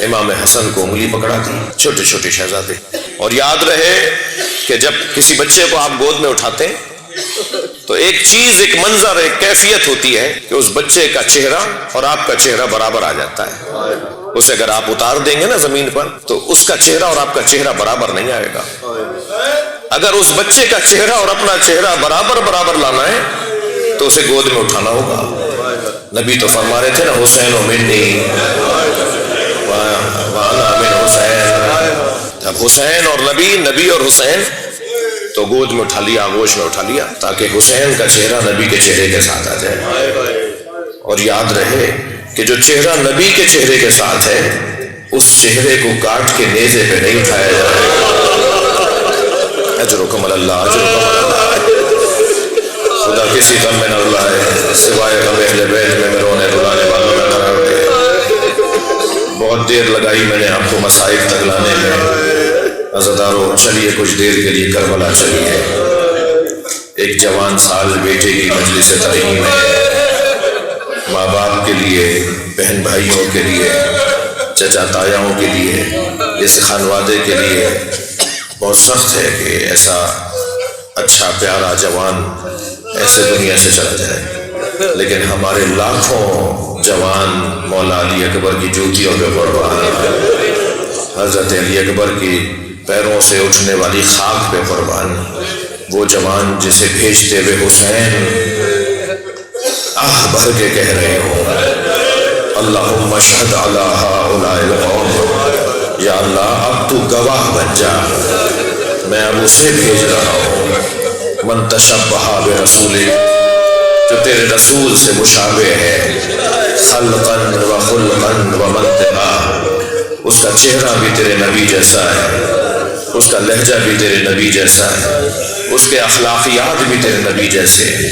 امام حسن کو انگلی پکڑا دی، چھوٹے چھوٹے شہزادے۔ اور یاد رہے کہ جب کسی بچے کو آپ گود میں اٹھاتے ہیں تو ایک چیز، ایک منظر، ایک کیفیت ہوتی ہے کہ اس بچے کا چہرہ اور آپ کا چہرہ برابر آ جاتا ہے۔ اسے اگر آپ اتار دیں گے نا زمین پر تو اس کا چہرہ اور آپ کا چہرہ برابر نہیں آئے گا۔ اگر اس بچے کا چہرہ اور اپنا چہرہ برابر لانا ہے تو اسے گود میں اٹھانا ہوگا۔ نبی تو فرما رہے تھے نا حسین و منی وانا من حسین، اب حسین اور نبی اور حسین تو گود میں اٹھا لیا، آغوش میں اٹھا لیا، تاکہ حسین کا چہرہ نبی کے چہرے کے ساتھ آ جائے۔ اور یاد رہے کہ جو چہرہ نبی کے چہرے کے ساتھ ہے اس چہرے کو کاٹ کے نیزے پہ نہیں اٹھایا جائے۔ اجرکم اللہ، اجرکم اللہ۔ خدا کسی غم میں نہ رلائے سوائے غم اہل بیت میں رونے رلانے والوں میں قرار دے۔ بہت دیر لگائی میں نے آپ کو مصائب تک لانے میں، عزادارو چلیے کچھ دیر کے لیے کربلا چلیے۔ ایک جوان سال بیٹے کی مجلس ترحیم ہے، ماں باپ کے لیے، بہن بھائیوں کے لیے، چچا تایاؤں کے لیے، اس خانوادے کے لیے بہت سخت ہے کہ ایسا اچھا پیارا جوان ایسے دنیا سے چلا جائے، لیکن ہمارے لاکھوں جوان مولا علی اکبر کی جوتیوں پہ قربان، حضرت علی اکبر کی پیروں سے اٹھنے والی خاک پہ قربان، وہ جوان جسے بھیجتے ہوئے حسین آہ بھر کے کہہ رہے ہوں اللہم اشہد علی ہؤلاء القوم، یا اللہ اب تو گواہ بن جا، میں اب اسے بھیج رہا ہوں من تشبہ برسول، جو تیرے رسول سے مشابہ ہے، خلقا و خلقا و منطقا، اس کا چہرہ بھی تیرے نبی جیسا ہے، اس کا لہجہ بھی تیرے نبی جیسا ہے، اس کے اخلاقیات بھی تیرے نبی جیسے ہیں۔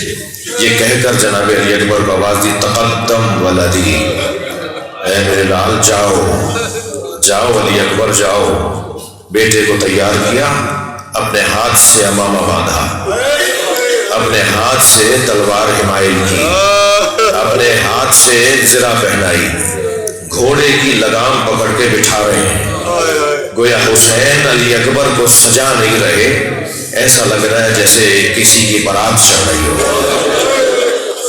یہ کہہ کر جناب علی اکبر کو آواز دی تقدم ولدی، اے میرے لال جاؤ علی اکبر جاؤ۔ بیٹے کو تیار کیا، اپنے ہاتھ سے امامہ باندھا، اپنے ہاتھ سے تلوار حمائل کی، اپنے ہاتھ سے زرہ پہنائی، گھوڑے کی لگام پکڑ کے بٹھا رہے ہیں، گویا حسین علی اکبر کو سجا نہیں رہے، ایسا لگ رہا ہے جیسے کسی کی بارات چڑھ رہی ہو۔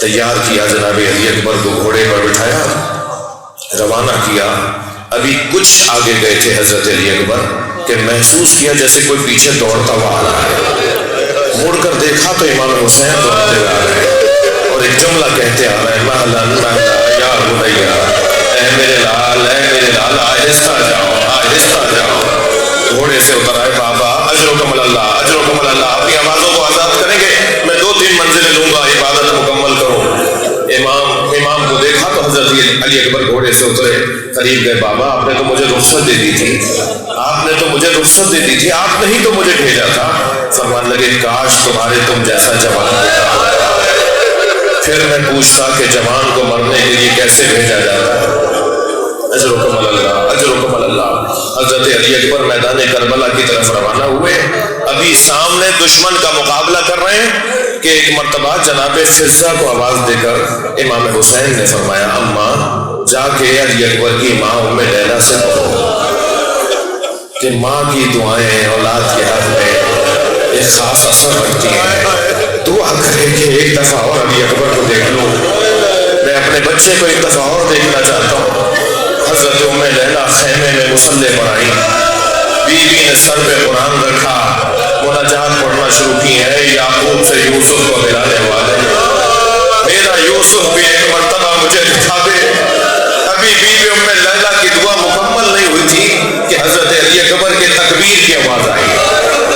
تیار کیا جناب علی اکبر کو، گھوڑے پر بٹھایا، روانہ کیا۔ ابھی کچھ آگے گئے تھے حضرت علی اکبر کہ محسوس کیا جیسے کوئی پیچھے دوڑتا ہوا آ رہا ہے، مڑ کر دیکھا تو امام حسین دوڑتے ہوئے آ رہے ہیں اور ایک جملہ کہتے آ رہے ہیں مہلن مہلا یا بنیا، اے میرے لال آہستہ جاؤ۔ گھوڑے سے اتر آئے، بابا اجرکم اللہ، اجرکم اللہ، اپنی آوازوں کو آزاد کریں گے، میں 2-3 منزلیں لوں گا، عبادت مکمل کروں۔ امام کو دیکھا تو حضرت علی اکبر گھوڑے سے اترے، قریب گئے، بابا آپ نے تو مجھے رخصت دے دی تھی، آپ نے تو مجھے رخصت دے دی تھی، آپ نے ہی تو مجھے بھیجا تھا، فرمان لگے کاش تمہارے تم جیسا جوان ہوتا۔ پھر میں پوچھتا کہ جوان کو مرنے کے لیے کیسے بھیجا جاتا ہے؟ اجرکم اللہ، اجرکم اللہ۔ حضرت علی اکبر میدان کربلا کی طرف روانہ ہوئے، ابھی سامنے دشمن کا مقابلہ کر رہے ہیں کہ ایک مرتبہ جناب فضہ کو آواز دے کر امام حسین نے فرمایا اماں جا کے علی اکبر کی ماں ام لیلہ سے کہو کہ ماں کی دعائیں اولاد کے حق میں ایک خاص اثر رکھتی ہیں، دعا کرے کہ ایک دفعہ اور علی اکبر کو دیکھ لوں، میں اپنے بچے کو ایک دفعہ اور دیکھنا چاہتا ہوں۔ حضرت ام لیلہ خیمے میں مصلی پر آئیں، بیوی نے سر پہ قرآن رکھا، مناجات پڑھنا شروع کی ہے، یعقوب سے یوسف کو ملانے والے میرا یوسف بھی ایک مرتبہ مجھے دکھا دے۔ ابھی بیوی ام لیلہ کی دعا مکمل نہیں ہوئی تھی کہ حضرت علی اکبر کے تکبیر کی آواز آئی،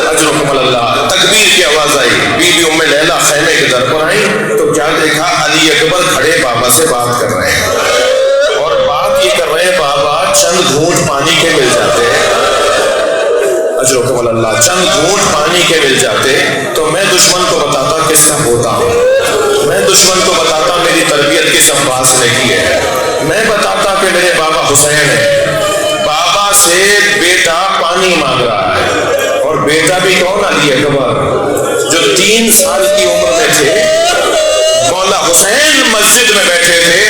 اجرکم اللہ، تکبیر کی آواز آئی۔ بیوی ام لیلہ خیمے کے در پر آئی تو کیا دیکھا، علی اکبر کھڑے بابا سے بات کر رہے ہیں، اور بات یہ کر رہے ہیں بابا چند گھونٹ پانی کے مل جاتے ہیں، اجرکم اللہ، چند گھونٹ پانی کے مل جاتے تو میں دشمن کو بتاتا کس کا پوتا ہوں، میں دشمن کو بتاتا میری تربیت کس عباس نے کی ہے، میں بتاتا کہ میرے بابا حسین ہے۔ بابا سے بیٹا پانی مانگ رہا ہے، اور بیٹا بھی کون، علی اکبر، جو 3 سال کی عمر میں تھے، مولا حسین مسجد میں بیٹھے تھے،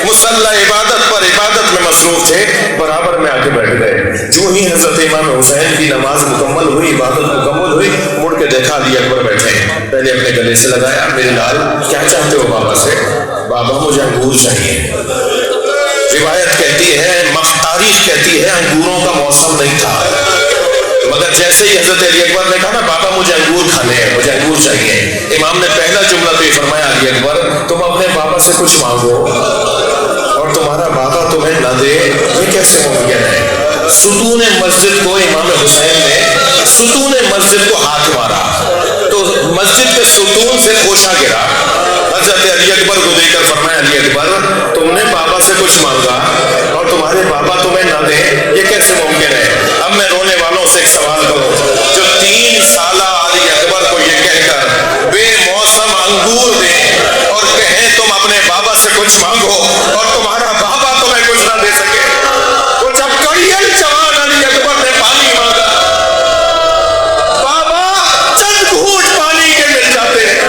مصلی عبادت پر عبادت میں مصروف تھے، برابر میں آ کے بیٹھ گئے۔ جو ہی حضرت امام حسین کی نماز مکمل ہوئی، عبادت مکمل ہوئی، مڑ کے دیکھا علی اکبر بیٹھے ہیں، پہلے اپنے گلے سے لگایا، میرے لال کیا چاہتے ہو بابا سے؟ بابا مجھے انگور چاہیے۔ روایت کہتی ہے، تاریخ کہتی ہے انگوروں کا موسم نہیں تھا، مگر جیسے ہی حضرت علی اکبر نے کہا نا بابا مجھے انگور کھانے ہیں، مجھے انگور چاہیے، امام نے پہلا جملہ تو یہ فرمایا علی اکبر تم اپنے بابا سے کچھ مانگو اور تمہارا بابا تمہیں نہ دے، یہ کیسے ممکن ہے؟ ستون مسجد کو امام حسین نے ستون مسجد کو ہاتھ مارا تو مسجد کے ستون سے خوشہ گرا۔ حضرت علی اکبر کو دیکھ کر فرمایا علی اکبر تم نے بابا سے کچھ مانگا اور تمہارے بابا تمہیں نہ دے، یہ کیسے ممکن ہے؟ اب میں رونے والوں سے ایک سوال کروں، جو 3 سالہ علی اکبر کو یہ کہہ کر بے موسم انگور دیں اور کہیں تم اپنے بابا سے کچھ مانگو اور تمہارا بابا تمہیں کچھ نہ دے سکے، تو جب کڑیل جوان علی اکبر نے پانی مانگا، بابا چند گھونٹ پانی کے مل جاتے ہیں،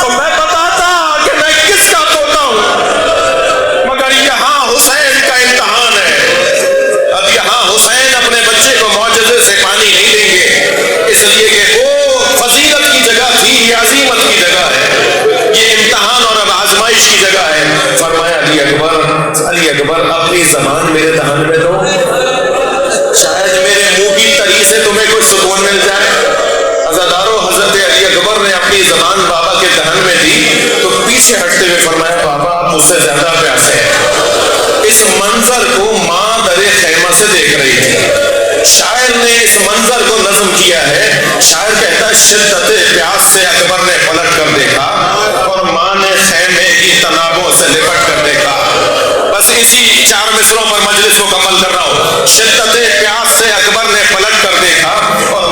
تو میں بتاتا کہ میں کس کا پوتا ہوں، مگر یہاں حسین کا امتحان ہے۔ اب یہاں حسین اپنے بچے کو معجزے سے پانی نہیں دیں گے، اس لیے کہ وہ فضیلت کی جگہ تھی، یہ عظیمت کی جگہ ہے، یہ امتحان اور اب آزمائش کی جگہ ہے۔ فرمایا علی اکبر اپنی زبان میرے دہن میں دو، شاید میرے منہ کی تری سے تمہیں کچھ سکون مل جائے۔ عزادارو حضرت علی اکبر نے اپنی زبان بابا کے دہن میں دی تو پیچھے ہٹتے ہوئے فرمایا بابا آپ مجھ سے زیادہ پیاسے ہیں۔ اس منظر کو ماں در خیمہ سے دیکھ رہی تھی۔ شاعر نے اس منظر کو نظم کیا ہے، شاعر کہتا ہے شدت پیاس سے اکبر نے پلٹ کر دیکھا اور ماں نے خیمے کی تنابوں سے لپٹ کر دیکھا۔ بس اسی 4 مصروں پر مجلس مکمل کر رہا ہوں۔ شدت پیاس سے اکبر نے پلٹ کر دیکھا اور